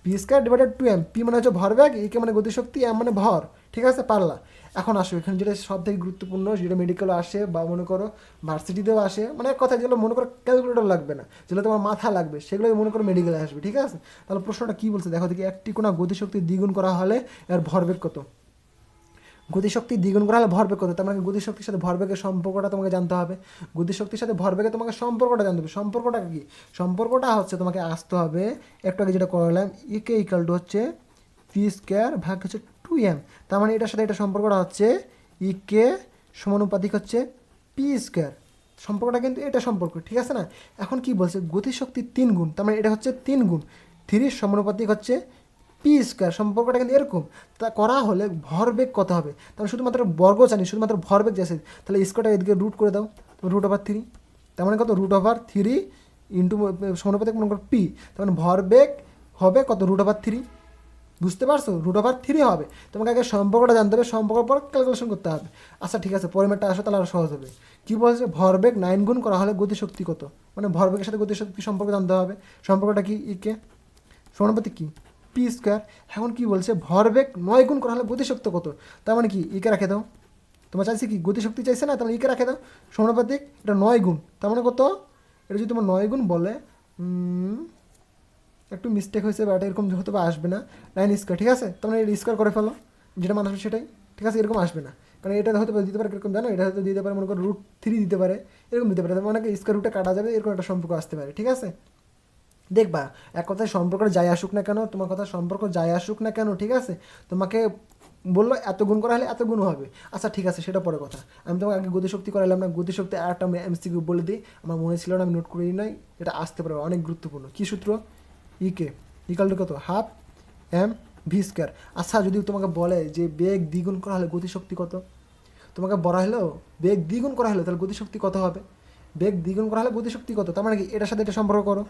P square divided 2m, P মানে হচ্ছে ভরবেগ, ইকে মানে গতিশক্তি, এম মানে ভর, ঠিক আছে? পারলা। এখন আসো এখানে যেটা সব থেকে গুরুত্বপূর্ণ, যেটা মেডিকেলও আসে বা মনে করো ভার্সিটিতেও আসে, মানে এক কথা যেগুলো মনে করো ক্যালকুলেটর লাগবে না, যেগুলো তোমার মাথা লাগবে, সেগুলো মনে করো মেডিকেলে আসবে, ঠিক আছে? তাহলে প্রশ্নটা কী বলছে দেখো দেখি, একটি কোনো গতিশক্তি দ্বিগুণ করা হলে এর ভরবেগ কত, গতিশক্তি দ্বিগুণ করা হলে ভরবেগ কত? তার মানে গতিশক্তির সাথে ভরবেগের সম্পর্কটা তোমাকে জানতে হবে, গতিশক্তির সাথে ভরবেগে তোমাকে সম্পর্কটা জানতে হবে। সম্পর্কটা কি, সম্পর্কটা হচ্ছে তোমাকে আসতে হবে একটু আগে যেটা করলাম, ইকে ইকাল টু হচ্ছে পি স্কোয়ার ভাগ হচ্ছে 2m, তার মানে এটার সাথে এটা সম্পর্কটা হচ্ছে ইকে সমানুপাতিক হচ্ছে পি স্কোয়ার, সম্পর্কটা কিন্তু এটা সম্পর্ক, ঠিক আছে না? এখন কি বলছে, গতিশক্তি 3 গুণ, তার মানে এটা হচ্ছে 3 গুণ 3 সমানুপাতিক হচ্ছে পি স্কোয়ার, সম্পর্কটা কিন্তু এরকম। তা করা হলে ভরবেগ কত হবে, তাহলে শুধুমাত্র বর্গ জানি, শুধুমাত্র ভরবেগ যাচ্ছে, তাহলে স্কোয়ারটা এদিকে রুট করে দাও, রুট ওভার 3, তার মানে কত, রুট ওভার 3 ইন্টু সমানুপাতিক মনে করো পি, তার মানে ভরবেগ হবে কত √3, বুঝতে পারছো? √3 হবে। তোমাকে আগে সম্পর্কটা জানতে হবে, সম্পর্কের পর ক্যালকুলেশন করতে হবে। আচ্ছা ঠিক আছে, পরিমাণটা আসো তাহলে আরো সহজ হবে। কি বলছে, ভরবেগ 9 গুণ করা হলে গতিশক্তি কত, মানে ভরবেগের সাথে গতিশক্তি সম্পর্ক জানতে হবে। সম্পর্কটা কি, ইকে সমানুপাতিক কি পি স্কোয়ার। এখন কি বলছে, ভরবেগ 9 গুণ করা হলে গতিশক্তি কত, তার মানে কি ইকে রাখে দাও। তোমার চাইছে কি গতিশক্তি চাইছে না, তার মানে ইকে রাখে দাও। সমানুপাতিক এটা 9 গুণ, তার মানে কত, এটা যদি তোমার 9 গুণ বলে, একটু মিস্টেক হয়েছে বা এটা এরকম হতে বা আসবে না, 9 স্কোয়ার, ঠিক আছে? তার মানে এটা স্কোয়ার করে ফেলো, যেটা মানুষ সেটাই, ঠিক আছে? এরকম আসবে না, কারণ এটা হতে পারে দিতে পারে এরকম, জানো এটা হয়তো দিতে পারে মনে করো √3 দিতে পারে, এরকম দিতে পারে, মানে স্কোয়ার রুটে কাটা যাবে, এরকম একটা সম্পর্ক আসতে পারে, ঠিক আছে? দেখবা এক কথায় সম্পর্ক যাই আসুক না কেন, তোমার কথা সম্পর্ক যাই আসুক না কেন, ঠিক আছে, তোমাকে বললো এত গুণ করা হলে এত গুণ হবে। আচ্ছা ঠিক আছে, সেটা পরে কথা। আমি তোমাকে আগে গতিশক্তি করালাম না, গতিশক্তি আর একটা এমসিকিউ বলে দিই, আমার মনে ছিল না, আমি নোট করে নাই, এটা আসতে পারে, অনেক গুরুত্বপূর্ণ। কি সূত্র, ইকে ইকাল টু কত, হাফ এম ভি স্কোয়ার। আচ্ছা যদি তোমাকে বলে যে বেগ দ্বিগুণ করা হলে গতিশক্তি কত, তোমাকে বলা হলো বেগ দ্বিগুণ করা হলে তাহলে গতিশক্তি কত হবে, বেগ দ্বিগুণ করা হলে গতিশক্তি কত, তার মানে কি এটার সাথে এটা সম্পর্ক করো,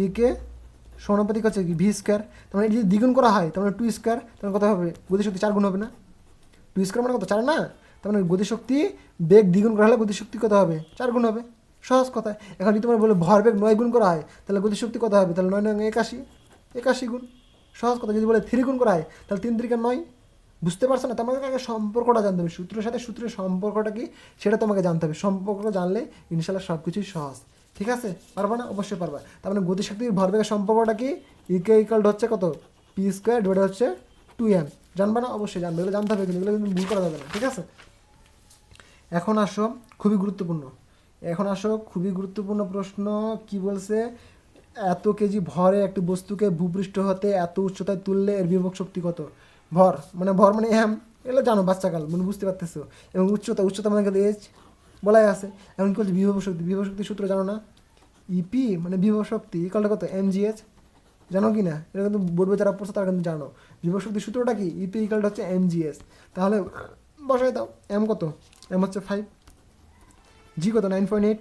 ইকে সমানুপাতিক হচ্ছে কি ভি স্কোয়ার, তার মানে যদি দ্বিগুণ করা হয় তার মানে 2 স্কোয়ার, তার মানে কত হবে, গতিশক্তি 4 গুণ হবে না, 2 স্কোয়ার মানে কত 4 না, তার মানে গতিশক্তি বেগ দ্বিগুণ করা হলে গতিশক্তি কত হবে, 4 গুণ হবে, সহজ কথা। এখন যদি তোমার বলে ভরবেগ 9 গুণ করা হয় তাহলে গতিশক্তি কত হবে, তাহলে 9 9 81, 81 গুণ, সহজ কথা। যদি বলে 3 গুণ করা হয় তাহলে 3 3 9, বুঝতে পারছো না? তোমাকে আগে সম্পর্কটা জানতে হবে, সূত্রের সাথে সূত্রের সম্পর্কটা কি সেটা তোমাকে জানতে হবে। সম্পর্কটা জানলে ইনশাল্লাহ সব কিছুই সহজ, ঠিক আছে? পারবা না? অবশ্যই পারবা। তার মানে গতিশক্তির ভরবেগের সম্পর্কটা কি, ইকে ইকাল হচ্ছে কত, পি স্কোয়ার ডিভাইড হচ্ছে 2m। জানবা না? অবশ্যই জানবে, এগুলো জানতে হবে, কিন্তু এগুলো কিন্তু ভুল করা যাবে না, ঠিক আছে? এখন আসো খুবই গুরুত্বপূর্ণ, এখন আসো খুবই গুরুত্বপূর্ণ প্রশ্ন। কি বলছে, এত কেজি ভরে একটি বস্তুকে ভূপৃষ্ঠ হতে এত উচ্চতায় তুললে এর বিভব শক্তি কত। ভর মানে এম, এগুলো জানো বাচ্চাকাল, মানে বুঝতে পারতেছো। এবং উচ্চতা, উচ্চতা মানে এজ বলাই আছে। এখন কি বলছে, বিভব শক্তি, বিভব শক্তির সূত্র জানো না, ইপি মানে বিভব শক্তি ইকালটা কত, এমজিএচ, জানো কি না? এটা কিন্তু বোর্ডে যারা পড়ছে তারা কিন্তু জানো। বিভব শক্তির সূত্রটা কি, ইপি ইকালটা হচ্ছে এমজিএস। তাহলে বসাই দাও, এম কত, এম হচ্ছে 5, জি কত 9.8,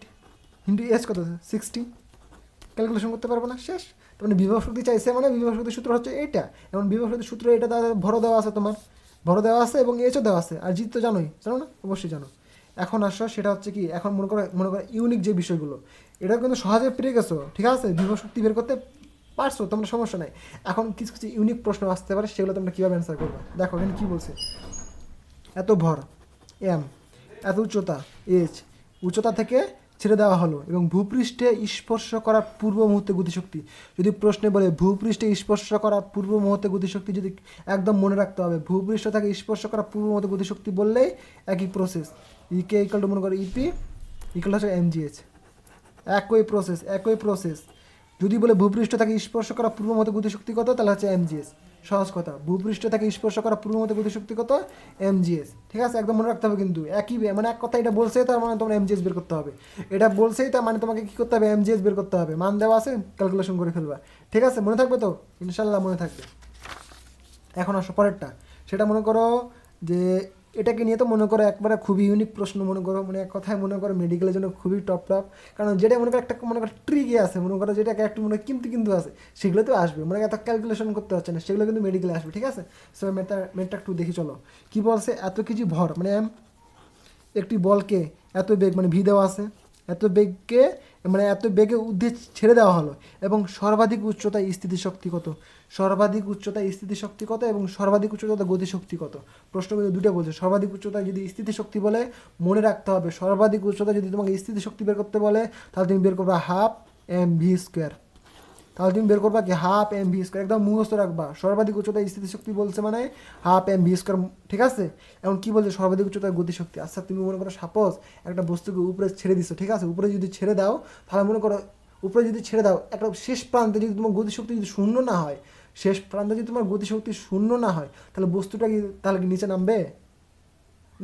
ইন্টু এস কত 60, ক্যালকুলেশন করতে পারবো না, শেষ। তার মানে বিভব শক্তি চাইছে, মানে বিভব শক্তির সূত্র হচ্ছে এইটা। এবং বিভব শক্তির সূত্র এটা, তাদের ভর দেওয়া আছে, তোমার ভর দেওয়া আছে এবং এইচও দেওয়া আছে। আর জিত তো জানোই, জানো না? অবশ্যই জানো। এখন আসো সেটা হচ্ছে কি, এখন মনে করো ইউনিক যে বিষয়গুলো, এটা কিন্তু সহজে পেরে গেছো, ঠিক আছে? বিভব শক্তি বের করতে পারছো তোমরা, সমস্যা নাই। এখন কিছু কিছু ইউনিক প্রশ্ন আসতে পারে, সেগুলো তোমরা কীভাবে অ্যান্সার করবে। দেখো এখানে কী বলছে, এত ভর এম, এত উচ্চতা এইচ, উচ্চতা থেকে ছেড়ে দেওয়া হলো এবং ভূপৃষ্ঠে স্পর্শ করার পূর্ব মুহূর্তে গতিশক্তি। যদি প্রশ্নে বলে ভূপৃষ্ঠে স্পর্শ করার পূর্ব মুহূর্তে গতিশক্তি, যদি একদম মনে রাখতে হবে, ভূপৃষ্ঠ থেকে স্পর্শ করার পূর্ব মুহূর্তে গতিশক্তি বললেই একই প্রসেস, ইকে ইকাল টু মনে করো ইপি ইকাল হচ্ছে এমজিএচ, একই প্রসেস, একই প্রসেস। যদি বলে ভূপৃষ্ঠ থেকে স্পর্শ করা পূর্ব মতে গতিশক্তি কত, তাহলে হচ্ছে এমজিএস, সহজ কথা। ভূপৃষ্ঠ থেকে স্পর্শ করা পূর্ব মতে গতিশক্তি কত, এমজিএস, ঠিক আছে? একদম মনে রাখতে হবে কিন্তু, একই মানে এক কথা, এটা বলছেই তার মানে তোমার এমজিএস বের করতে হবে, এটা বলছেই তার মানে তোমাকে কী করতে হবে, এমজিএস বের করতে হবে। মান দেওয়া আছে, ক্যালকুলেশন করে ফেলবা, ঠিক আছে? মনে থাকবে তো? ইনশাল্লাহ মনে থাকবে। এখন আসো পরেরটা, সেটা মনে করো যে এটাকে নিয়ে তো মনে করো একবারে খুবই ইউনিক প্রশ্ন, মনে করো মানে এক কথায় মনে করো মেডিকেলের জন্য খুবই টপ, কারণ যেটা মনে করো একটা মনে করো ট্রিকে আছে, মনে করো যেটাকে একটু মনে কিন্তু কিন্তু আছে, সেগুলো তো আসবে, মনে করো এত ক্যালকুলেশন করতে হচ্ছে না, সেগুলো কিন্তু মেডিকেলে আসবে, ঠিক আছে? সো মেটটা একটু দেখি চলো। কী বলছে, এত কেজি ভর মানে এম, একটি বলকে এত বেগ মানে ভি দেওয়া আছে, এত বেগকে মানে এত বেগে ঊর্ধ্বে ছেড়ে দেওয়া হলো এবং সর্বাধিক উচ্চতায় স্থিতিশক্তি কত, সর্বাধিক উচ্চতায় স্থিতিশক্তি কত এবং সর্বাধিক উচ্চতায় গতিশক্তি কত। প্রশ্ন কিন্তু দুটো বলছে, সর্বাধিক উচ্চতায় যদি স্থিতিশক্তি বলে মনে রাখতে হবে, সর্বাধিক উচ্চতায় যদি তোমাকে স্থিতিশক্তি বের করতে বলে তাহলে তুমি বের করবে হাফ এম ভি স্কোয়ার, তাহলে তুমি বের করবা কি হাফ এম ভি স্কোয়ার, একদম মুখস্থ রাখবা। সর্বাধিক উচ্চতায় স্থিতিশক্তি বলছে মানে হাফ এম ভি স্কোয়ার, ঠিক আছে? এখন কী বলছে, সর্বাধিক উচ্চতায় গতিশক্তি। আচ্ছা তুমি মনে করো সাপোজ একটা বস্তুকে উপরে ছেড়ে দিছো, ঠিক আছে? উপরে যদি ছেড়ে দাও, তাহলে মনে করো উপরে যদি ছেড়ে দাও, একটা শেষ প্রান্তে যদি তোমার গতিশক্তি যদি শূন্য না হয়, শেষ প্রান্তে যদি তোমার গতিশক্তি শূন্য না হয়, তাহলে বস্তুটা কি তাহলে কি নিচে নামবে?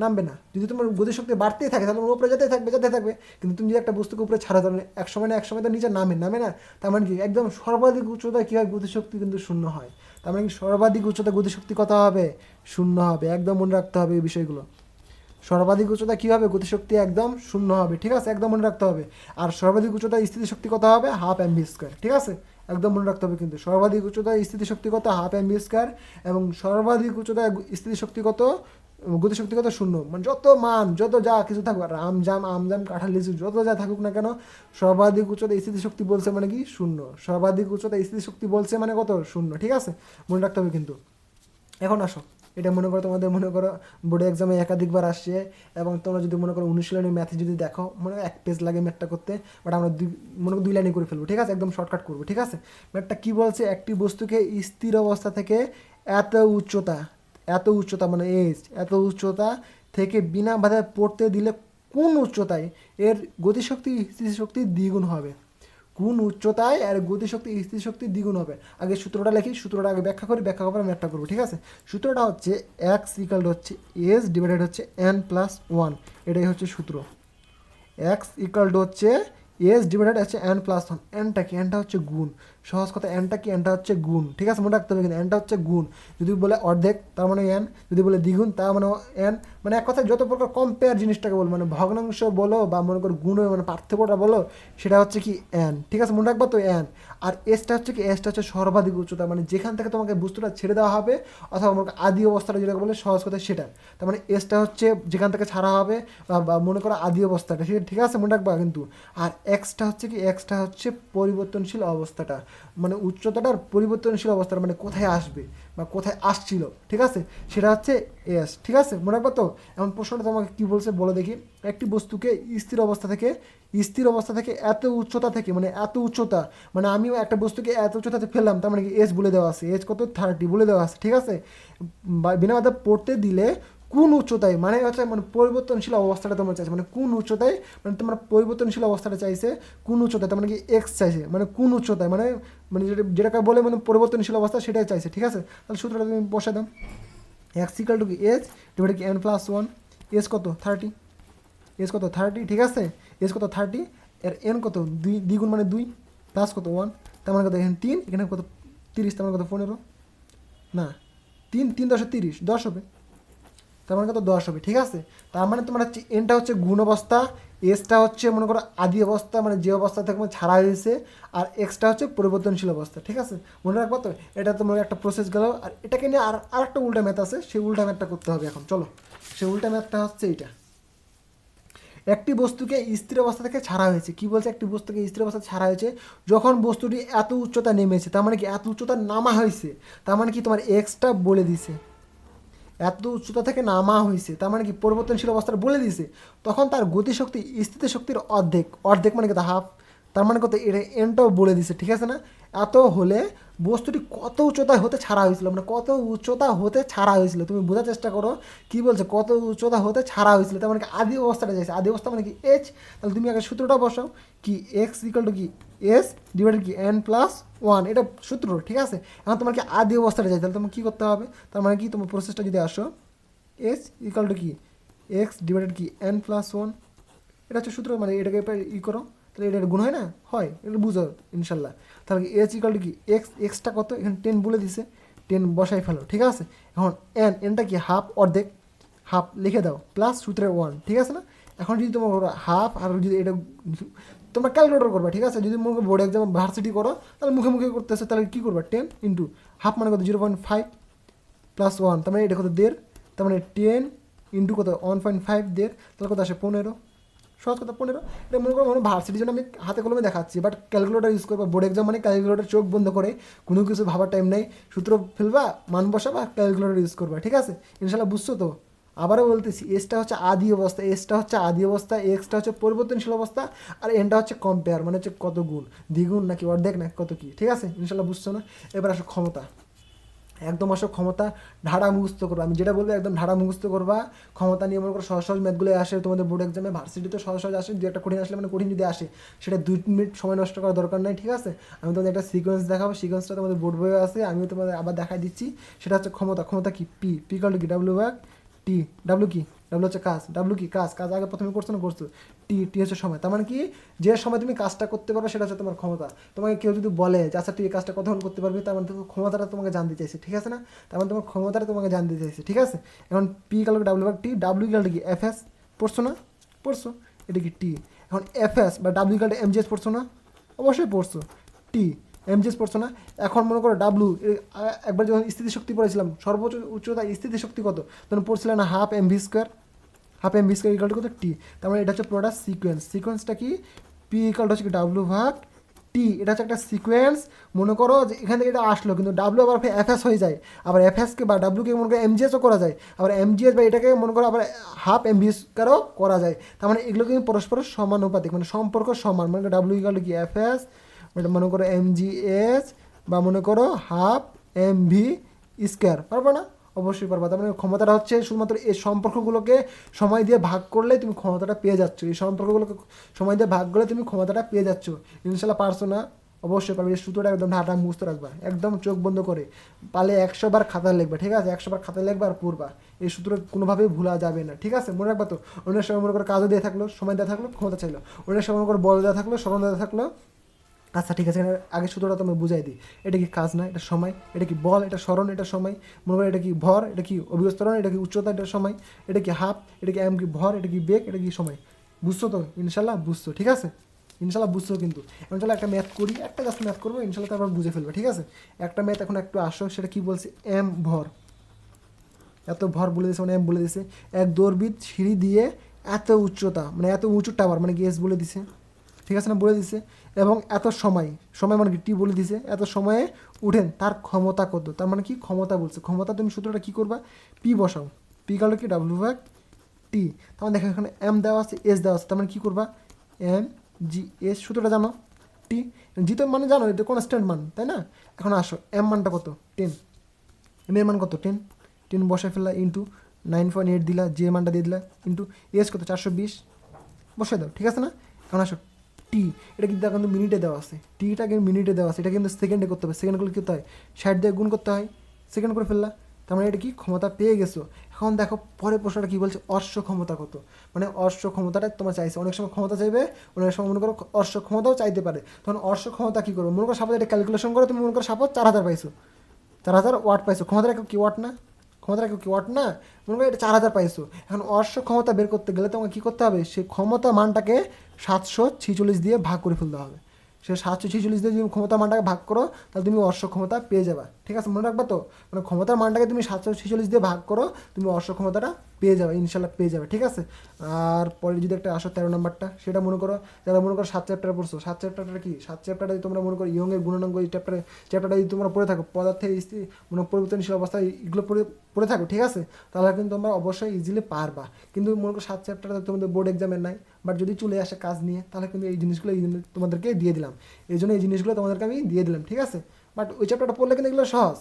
নামবে না। যদি তোমার গতিশক্তি বাড়তেই থাকে তাহলে তোমার উপরে যেতে থাকবে, যেতে থাকবে। কিন্তু তুমি যদি একটা বস্তুকে উপরে ছাড়া, তাহলে এক সময় না এক সময় তো নিচে নামে না। তার মানে কি একদম সর্বাধিক উচ্চতায় কী হয়, গতিশক্তি কিন্তু শূন্য হয়। তার মানে কি সর্বাধিক উচ্চতায় গতিশক্তি কত হবে, শূন্য হবে। একদম মনে রাখতে হবে এই বিষয়গুলো। সর্বাধিক উচ্চতা কী হবে, গতিশক্তি একদম শূন্য হবে, ঠিক আছে, একদম মনে রাখতে হবে। আর সর্বাধিক উচ্চতা স্থিতিশক্তি কত হবে, হাফ এম ভি স্কোয়ার, ঠিক আছে, একদম মনে রাখতে হবে কিন্তু সর্বাধিক উচ্চতা স্থিতিশক্তি কত, হাফ এম ভি স্কোয়ার, এবং সর্বাধিক উচ্চতা স্থিতিশক্তি কত, গতিশক্তি কত, শূন্য। মানে যত মান যত যা কিছু থাকুক, রামজাম আমজাম কাঁঠাল লিচু যত যা থাকুক না কেন, সর্বাধিক উচ্চতা স্থিতিশক্তি বলছে মানে কি, শূন্য। সর্বাধিক উচ্চতা স্থিতিশক্তি বলছে মানে কত, শূন্য, ঠিক আছে, মনে রাখতে হবে কিন্তু। এখন আসো, এটা মনে করো তোমাদের মনে করো বোর্ডে এক্সামে একাধিকবার আসছে, এবং তোমরা যদি মনে করো অনুশীলনী ম্যাথে যদি দেখো, মনে হয় 1 পেজ লাগে ম্যাথটা করতে, বাট আমরা মনে করো 2 লাইনে করে ফেলবো, ঠিক আছে, একদম শর্টকাট করবো, ঠিক আছে। ম্যাথটা কী বলছে, একটি বস্তুকে স্থির অবস্থা থেকে এত উচ্চতা মানে এত উচ্চতা থেকে বিনা বাধায় পড়তে দিলে কোন উচ্চতায় এর গতিশক্তি স্থিতিশক্তি দ্বিগুণ হবে, কোন উচ্চতায় আর গতিশক্তি স্থিতিশক্তি দ্বিগুণ হবে। আগে সূত্রটা লিখি, সূত্রটা আগে ব্যাখ্যা করি, ব্যাখ্যা করার ম্যাথটা করবো, ঠিক আছে। সূত্রটা হচ্ছে এক্স ইকাল হচ্ছে এস ডিভাইডেড হচ্ছে n+1, এটাই হচ্ছে সূত্র। এক্স ইকাল হচ্ছে এস ডিভাইডেড হচ্ছে n+1, এনটা কি, এনটা হচ্ছে গুণ, সহজ কথা, এনটা কি, এনটা হচ্ছে গুণ, ঠিক আছে, মনে রাখতে হবে কিন্তু এনটা হচ্ছে গুণ। যদি বলে অর্ধেক তার মানে এন, যদি বলে দ্বিগুণ তার মানে এন, মানে এক কথায় যত প্রকার কম্পেয়ার জিনিসটাকে বলো, মানে ভগ্নাংশ বলো বা মনে করো গুণ মানে পার্থক্যটা বলো, সেটা হচ্ছে কি এন, ঠিক আছে, মনে রাখবা তো এন। আর এসটা হচ্ছে কি, এসটা হচ্ছে সর্বাধিক উচ্চতা, মানে যেখান থেকে তোমাকে বস্তুটা ছেড়ে দেওয়া হবে, অথবা মনে করো আদি অবস্থাটা যেটাকে বলে সহজ কথা সেটা, তার মানে এসটা হচ্ছে যেখান থেকে ছাড়া হবে বা মনে করো আদি অবস্থাটা, সেটা ঠিক আছে, মনে রাখবা কিন্তু। আর এক্সটা হচ্ছে কি, এক্সটা হচ্ছে পরিবর্তনশীল অবস্থাটা, মানে উচ্চতাটার পরিবর্তনশীল অবস্থাটা, মানে কোথায় আসবে বা কোথায় আসছিল, ঠিক আছে, সেটা হচ্ছে এস, ঠিক আছে, মনে রাখবা তো। এখন প্রশ্নটা তোমাকে কী বলছে বলো দেখি, একটি বস্তুকে স্থির অবস্থা থেকে এত উচ্চতা থেকে, মানে এত উচ্চতা, মানে আমিও একটা বস্তুকে এত উচ্চতাতে ফেললাম, তার মানে কি এস বলে দেওয়া আছে, এস কত 30 বলে দেওয়া আছে, ঠিক আছে, বিনা বাধা পড়তে দিলে কোন উচ্চতায়, মানে হচ্ছে মানে পরিবর্তনশীল অবস্থাটা তোমরা চাইছে, মানে কোন উচ্চতায়, মানে তোমরা পরিবর্তনশীল অবস্থাটা চাইছে কোন উচ্চতায়, তার মানে কি এক্স চাইছে, মানে কোন উচ্চতায়, মানে মানে যেটাকে বলে মানে পরিবর্তনশীল অবস্থা সেটাই চাইছে, ঠিক আছে। তাহলে সূত্রটা তুমি বসে দাও, এক্স ইকাল টু কি এস ডিভাইডেড কি n+1, এস কত 30, এস কত 30, ঠিক আছে, এস কত 30, এর এন কত দ্বিগুণ মানে 2 প্লাস কত 1, তার মানে কত এখানে 3, এখানে কত 30, তার মানে কত 15, না 3×3 = 30, 10 হবে, তার মানে কত 10 হবে, ঠিক আছে। তার মানে তোমার হচ্ছে এনটা হচ্ছে গুণ অবস্থা, এসটা হচ্ছে মনে করো আদি অবস্থা, মানে যে অবস্থা থেকে ছাড়া হয়েছে, আর এক্সটা হচ্ছে পরিবর্তনশীল অবস্থা, ঠিক আছে, মনে রাখবো তো। এটা তোমার একটা প্রসেস গেল। আর এটাকে নিয়ে আর একটা উল্টা ম্যাথ আছে, সেই উল্টা ম্যাথটা করতে হবে এখন, চলো। সেই উল্টা ম্যাথটা হচ্ছে এইটা, একটি বস্তুকে স্থির অবস্থা থেকে ছাড়া হয়েছে, কি বলছে, একটি বস্তুকে স্থির অবস্থা ছাড়া হয়েছে যখন বস্তুটি এত উচ্চতা নেমেছে, তার মানে কি এত উচ্চতা নামা হয়েছে, তার মানে কি তোমার এক্সটা বলে দিছে, এত উচ্চতা থেকে নামা হয়েছে, তার মানে কি পরিবর্তনশীল অবস্থাটা বলে দিয়েছে, তখন তার গতিশক্তি স্থিতিশক্তির অর্ধেক, অর্ধেক মানে কত হাফ, তার মানে কত এটা এনটাও বলে দিছে, ঠিক আছে না। এত হলে বস্তুটি কত উচ্চতায় হতে ছাড়া হয়েছিল, মানে কত উচ্চতা হতে ছাড়া হয়েছিল, তুমি বোঝার চেষ্টা করো কি বলছে, কত উচ্চতা হতে ছাড়া হয়েছিল, তার মানে কি আদি অবস্থাটা চাইছে, আদি অবস্থা মানে কি এইচ। তাহলে তুমি আগে সূত্রটা বসাও, কি এক্স ইকাল টু কি এস ডিভাইডেড কি n+1, এটা সূত্র, ঠিক আছে। এখন তোমার কি আদি অবস্থাটা চাই, তাহলে তোমার কী করতে হবে, তার মানে কি তোমার প্রসেসটা যদি আসো, এস ইকাল টু কি এক্স ডিভাইডেড কি n+1, এটা হচ্ছে সূত্র, মানে এটাকে করো, তাহলে এটা গুণ হয় না, হয়, এটা বুঝো ইনশাল্লাহ। তাহলে কি এস ইকাল টু কি এক্সটা কত, এখানে 10 বলে দিছে, 10 বসাই ফেলো, ঠিক আছে। এখন এনটা কি হাফ, অর্ধেক, হাফ লিখে দাও প্লাস সূত্রের 1, ঠিক আছে না। এখন যদি তোমার হাফ, আর যদি এটা তোমরা ক্যালকুলেটর করবা, ঠিক আছে, যদি মনে বোর্ড এক্সাম ভার্সিটি করো তাহলে মুখে মুখে করতেছে, তাহলে কী করবা, 10 ইন্টু হাফ মানে কত 0.5 প্লাস 1, তার মানে এটা কত 1.5, তার মানে 10 ইন্টু কত 1.5 1.5, তাহলে কত আসে 15, সহজ কথা 15। এটা মনে করো মনে ভার্সিটির জন্য আমি হাতে কলমে দেখাচ্ছি, বাট ক্যালকুলেটার ইউজ করবা, বোর্ড এক্সাম মানে ক্যালকুলেটার চোখ বন্ধ করে কোনো কিছু ভাবার টাইম নেই, সূত্র ফেলবা, মান বসাবা, ক্যালকুলেটার ইউজ করবা, ঠিক আছে, ইনশাল্লাহ বুঝছো তো। আবারও বলতেছি, এসটা হচ্ছে আদি অবস্থা, এসটা হচ্ছে আদি অবস্থা, এক্সটা হচ্ছে পরিবর্তনশীল অবস্থা, আর এনটা হচ্ছে কম্পেয়ার, মানে হচ্ছে কত গুণ, দ্বিগুণ নাকি অর্ধেক না কত কি, ঠিক আছে, ইনশাল্লাহ বুঝছো না। এবার আসো ক্ষমতা, একদম আসো ক্ষমতা, ঢাড়া মুখস্থ করবা, আমি যেটা বলবো একদম ঢাড়া মুখস্থ করবা। ক্ষমতা নিয়ে মনে করো সহজ সহজ ম্যাথগুলো আসে তোমাদের বোর্ড এক্সামে, ভার্সিটিতে সহজ সহজ আসে, দু একটা কঠিন আসলে মানে কঠিন যদি আসে সেটা 2 মিনিট সময় নষ্ট করার দরকার নেই, ঠিক আছে। আমি তোমাদের একটা সিকোয়েন্স দেখাবো, সিকোয়েন্সটা তোমাদের বোর্ড বইয়ে আছে, আমিও তোমাদের আবার দেখাই দিচ্ছি। সেটা হচ্ছে ক্ষমতা, ক্ষমতা কি পি ইকুয়াল টু কি ডাব্লিউ ভাগ টি, ডাব্লিউ কি ডাব্লু হচ্ছে কাজ, ডাব্লু কি কাজ, কাজ আগে প্রথমে করছো না করছো, টি টি হচ্ছে সময়। তার মানে কি যে সময় তুমি কাজটা করতে পারবে সেটা হচ্ছে তোমার ক্ষমতা। তোমাকে কেউ যদি বলে যে আচ্ছা তুই এই কাজটা কতক্ষণ করতে পারবি, তার মানে তোমার ক্ষমতাটা তোমাকে জানতে চাইছে, ঠিক আছে না? তার মানে তোমার ক্ষমতাটা তোমাকে জানতে চাইছে, ঠিক আছে। এখন পি ইকাল ডাব্লু ভাগ টি, ডাব্লু ইকাল কি এফ এস, পড়ছো না? পড়ছো, এটা কি টি। এখন এফ এস বা W equal M G S পড়ছো না? অবশ্যই পড়ছো। টি এম জি এস পড়ছো না? এখন মনে করো ডাব্লু, একবার যখন স্থিতিশক্তি পড়েছিলাম সর্বোচ্চ উচ্চতা স্থিতিশক্তি কত, তখন পড়ছিলাম না half M V square, half M V square equal to কত টি। তার মানে এটা হচ্ছে পুরোটা সিকোয়েন্স। সিকোয়েন্সটা কি, পি ইকাল হচ্ছে কি ডাব্লু ভাগ টি, এটা হচ্ছে একটা সিকোয়েন্স। মনে করো যে এখান থেকে এটা আসলো, কিন্তু ডাব্লু আবার এফ এস হয়ে যায়, আবার এফ এসকে বা ডাব্লুকে মনে করো এমজিএসও করা যায়, আবার এমজিএস বা এটাকে মনে করো আবার হাফ এম ভি স্কোয়ারও করা যায়। তার মানে এগুলো কিন্তু পরস্পর সমানুপাতিক, মানে সম্পর্ক সমান। মনে করো ডাব্লু ইকাল কি এফ এস, মনে করো এমজিএস বা মনে করো হাফ এম ভি স্কোয়ার, পারবো না? অবশ্যই পারবা। তার মানে ক্ষমতাটা হচ্ছে শুধুমাত্র এই সম্পর্কগুলোকে সময় দিয়ে ভাগ করলে তুমি ক্ষমতাটা পেয়ে যাচ্ছ, এই সম্পর্কগুলোকে সময় দিয়ে ভাগ করলে তুমি ক্ষমতাটা পেয়ে যাচ্ছ। ইনশাল্লাহ পারছো না? অবশ্যই পারবে। এই সূত্রটা একদম ঢাটা মুখস্থ রাখবা, একদম চোখ বন্ধ করে, পারলে 100 বার খাতায় লিখবা, ঠিক আছে? 100 বার খাতায় লিখবা আর পড়বা। এই সূত্র কোনোভাবেই ভুলা যাবে না, ঠিক আছে? মনে রাখবা তো। অন্য সময় মনে করে কাজও দিয়ে থাকলো, সময় দেওয়া থাকলো, ক্ষমতা চাইলো, অন্য সময় মনে করে বল দেওয়া থাকলো, স্মরণ দেওয়া থাকলো। আচ্ছা ঠিক আছে, আগে সূত্রটা তুমি বুঝাই দিই। এটা কি কাজ না, এটা সময়। এটা কি বল, এটা স্মরণ, এটা সময়। মনে করো এটা কি ভর, এটা কি অভিস্তরণ, এটা কি উচ্চতা, এটা সময়। এটা কি হাফ, এটা কি এম কি ভর, এটা কি বেগ, এটা কি সময়। বুঝছো তো? ইনশাল্লাহ বুঝছো, ঠিক আছে? ইনশাল্লাহ বুঝছো কিন্তু। এখন চলো একটা ম্যাথ করি, একটা জাস্ট ম্যাথ করবো, ইনশাল্লাহ তারপর বুঝে ফেলবে, ঠিক আছে? একটা ম্যাথ এখন একটু আসো, সেটা কি বলছে, এম ভর, এত ভর বলে দিছে, মানে এম বলে দিছে। এক দৌড়বিদ সিঁড়ি দিয়ে এত উচ্চতা, মানে এত উঁচু টাওয়ার, মানে গ্যাস বলে দিছে, ঠিক আছে না? বলে দিছে। এবং এত সময়, সময় মানে কি টি বলে দিছে, এত সময়ে উঠেন, তার ক্ষমতা কত। তার মানে কি ক্ষমতা বলছে, ক্ষমতা তুমি সূত্রটা কী করবা, পি বসাও। পি কালো কি ডাব্লু ভাগ টি। তার মানে দেখো এখানে এম দেওয়া আছে, এস দেওয়া আছে, তার মানে কী করবা, এম জি এস সূত্রটা জানো, টি জি তো মানে জানো, এটা কনস্ট্যান্ট মান, তাই না? এখন আসো, এম মানটা কত, 10, এম এর মান কত, 10, 10 বসে ফেললা, ইন্টু 9.8 দিলা, যে মানটা দিয়ে দিলা, ইন্টু এস কত 420 বসে দাও, ঠিক আছে না? এখন আসো টি, এটা কিন্তু কিন্তু মিনিটে দেওয়া আছে, টিটা কিন্তু মিনিটে দেওয়া আছে, এটা কিন্তু সেকেন্ডে করতে হবে। সেকেন্ড করলে কী করতে হয়, 60 দিয়ে গুণ করতে হয়, সেকেন্ড করে ফেললা। তার মানে এটা কি ক্ষমতা পেয়ে গেছো। এখন দেখো পরের প্রশ্নটা কী বলছে, অশ্ব ক্ষমতা কত। মানে অশ্ব ক্ষমতাটা তোমার চাইছে, অনেক সময় ক্ষমতা চাইবে, অনেক সময় মনে করো অশ্ব ক্ষমতাও চাইতে পারে। তখন অশ্ব ক্ষমতা কী করো, মনে করো সাপোজ এটা ক্যালকুলেশন করো, তুমি মনে করো সাপোজ 4000 পাইছো, 4000 ওয়াট পাইছো। ক্ষমতাটা কি ওয়াট না, ক্ষমতাটা কি ওয়াট না? মনে করো এটা 4000 পাইছো। এখন অশ্ব ক্ষমতা বের করতে গেলে তোমাকে কী করতে হবে, সেই ক্ষমতা মানটাকে 746 দিয়ে ভাগ করে ফেলতে হবে। সে 746 দিয়ে যদি ক্ষমতা মানটাকে ভাগ করো, তাহলে তুমি অশ্ব ক্ষমতা পেয়ে যাবা, ঠিক আছে? মনে রাখবা তো, মানে ক্ষমতার মানটাকে তুমি 746 দিয়ে ভাগ করো, তুমি অশ্ব ক্ষমতাটা পেয়ে যাবে, ইনশাল্লাহ পেয়ে যাবে, ঠিক আছে? আর পরে যদি একটা আসো 13 নম্বরটা, সেটা মনে করো, যারা মনে করো 7 চ্যাপ্টার পড়ছো, 7 চ্যাপ্টারটা কি, 7 চ্যাপ্টারটা যদি তোমরা মনে করো ইয়ংয়ের গুণাঙ্ক, এই চ্যাপ্টারটা যদি তোমরা পড়ে থাকো, পদার্থের মানে পরিবর্তনশীল অবস্থায় এগুলো পড়ে থাকো, ঠিক আছে? তাহলে কিন্তু তোমরা অবশ্যই ইজিলি পারবা। কিন্তু মনে করো 7 চ্যাপ্টারটা তোমাদের বোর্ড এক্সামের নাই, বাট যদি চলে আসে কাজ নিয়ে, তাহলে কিন্তু এই জিনিসগুলো তোমাদেরকে দিয়ে দিলাম। এই জন্য এই জিনিসগুলো তোমাদেরকে আমি দিয়ে দিলাম, ঠিক আছে? বাট ওই চ্যাপ্টারটা পড়লে কিন্তু এগুলো সহজ,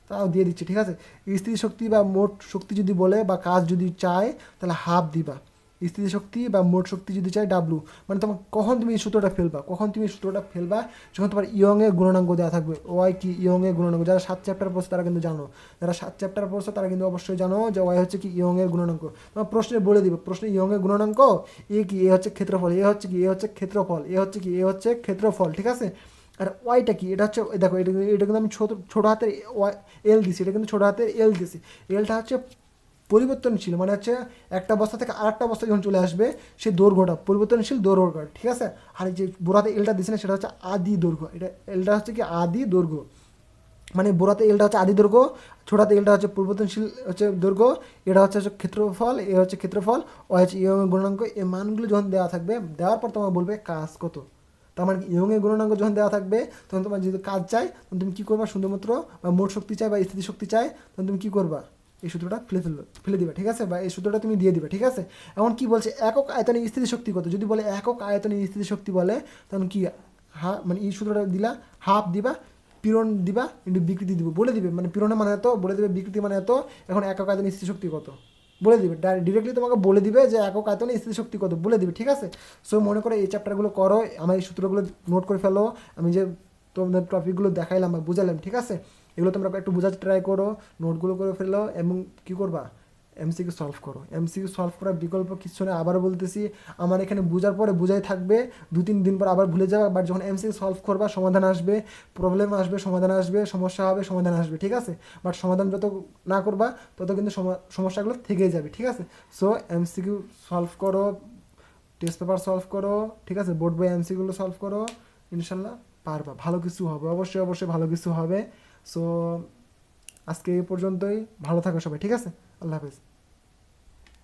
তাও দিয়ে দিচ্ছি, ঠিক আছে? স্থিতিশক্তি বা মোট শক্তি যদি বলে বা কাজ যদি চায়, তাহলে হাফ দিবা। স্থিতিশক্তি বা মোট শক্তি যদি চাই ডাব্লু, মানে তোমার কখন তুমি এই সূত্রটা ফেলবা, কখন তুমি এই সূত্রটা ফেলবা, যখন তোমার ইয়ংয়ের গুণাঙ্ক দেওয়া থাকবে। ওয়াই কি, ইয়ংয়ের গুণাঙ্ক। যারা 7 চ্যাপ্টার পড়ছে তারা কিন্তু জানো, যারা 7 চ্যাপ্টার পড়ছে তারা কিন্তু অবশ্যই জানো যে ওয়াই হচ্ছে কি ইয়ংয়ের গুণাঙ্ক। তোমার প্রশ্নে বলে দিবে, প্রশ্নে ইয়ংয়ের গুণাঙ্ক এ কি, এ হচ্ছে ক্ষেত্রফল, এ হচ্ছে কি, এ হচ্ছে ক্ষেত্রফল, এ হচ্ছে কি, এ হচ্ছে ক্ষেত্রফল, ঠিক আছে? আর ওয়াইটা কি, এটা হচ্ছে দেখো, এটা কিন্তু আমি ছোটো হাতের এল দিছি, এটা কিন্তু ছোটো হাতের এল দিছি। এলটা হচ্ছে পরিবর্তনশীল, মানে হচ্ছে একটা বস্তা থেকে আরেকটা বস্তা যখন চলে আসবে, সেই দৈর্ঘ্যটা পরিবর্তনশীল দৈর্ঘ্য, ঠিক আছে? আর এই যে বোরাতে এলটা দিচ্ছে না, সেটা হচ্ছে আদি দৈর্ঘ্য। এলটা হচ্ছে কি আদি দৈর্ঘ্য, মানে বোরাতে এলটা হচ্ছে আদি দৈর্ঘ্য, ছোটাতে এলটা হচ্ছে পরিবর্তনশীল হচ্ছে দৈর্ঘ্য। এটা হচ্ছে ক্ষেত্রফল, এ হচ্ছে ক্ষেত্রফল, ও হচ্ছে ইয়ংয়ের গুণাঙ্ক। এই মানগুলো যখন দেওয়া থাকবে, দেওয়ার পর তোমাকে বলবে কাজ কত। তার মানে ইয়ংয়ের গুণাঙ্ক যখন দেওয়া থাকবে, তখন তোমার যদি কাজ চাই, তখন তুমি কী করবা, শুধুমাত্র বা মোট শক্তি চাই বা স্থিতিশক্তি চাই, তখন তুমি কী করবা, এই সূত্রটা ফেলে দিবে, ঠিক আছে? বা এই সূত্রটা তুমি দিয়ে দিবে, ঠিক আছে? এখন কি বলছে, একক আয়তনে স্থিতিশক্তি কত। যদি বলে একক আয়তনে স্থিতিশক্তি বলে, তখন কি মানে এই সূত্রটা দিলা, হাফ দিবা, পীড়ন দিবা কিন্তু বিকৃতি দিব, বলে দিবে, মানে পীড়নের মানে এত, বলে দিবে বিকৃতি মানে এত। এখন একক আয়তনে স্থিতিশক্তি কত বলে দিবে, ডিরেক্টলি তোমাকে বলে দিবে যে একক আয়তনে স্থিতিশক্তি কত বলে দিবে, ঠিক আছে? সো মনে করে এই চ্যাপ্টারগুলো করো, আমার এই সূত্রগুলো নোট করে ফেলো। আমি যে তোমাদের টপিকগুলো দেখাইলাম বা বুঝালাম, ঠিক আছে? এগুলো তোমরা একটু বোঝাতে ট্রাই করো, নোটগুলো করে ফেলো, এবং কী করবা, এমসিকিউ সলভ করো। এমসিকিউ সলভ করার বিকল্প কিছু নেই, আবার বলতেছি। আমার এখানে বোঝার পরে বোঝাই থাকবে, 2-3 দিন পর আবার ভুলে যাবে, বাট যখন এমসিকিউ সলভ করবা সমাধান আসবে, প্রবলেম আসবে, সমাধান আসবে, সমস্যা হবে, সমাধান আসবে, ঠিক আছে। বাট সমাধান যত না করবা তত কিন্তু সমস্যাগুলো থেকেই যাবে, ঠিক আছে। সো এমসিকিউ সলভ করো, টেস্ট পেপার সলভ করো, ঠিক আছে, বোর্ড বই এমসিকিউগুলো সলভ করো, ইনশাল্লাহ পারবা, ভালো কিছু হবে, অবশ্যই অবশ্যই ভালো কিছু হবে। সো আজকে এই পর্যন্তই, ভালো থাকো সবাই, ঠিক আছে, আল্লাহ হাফেজ।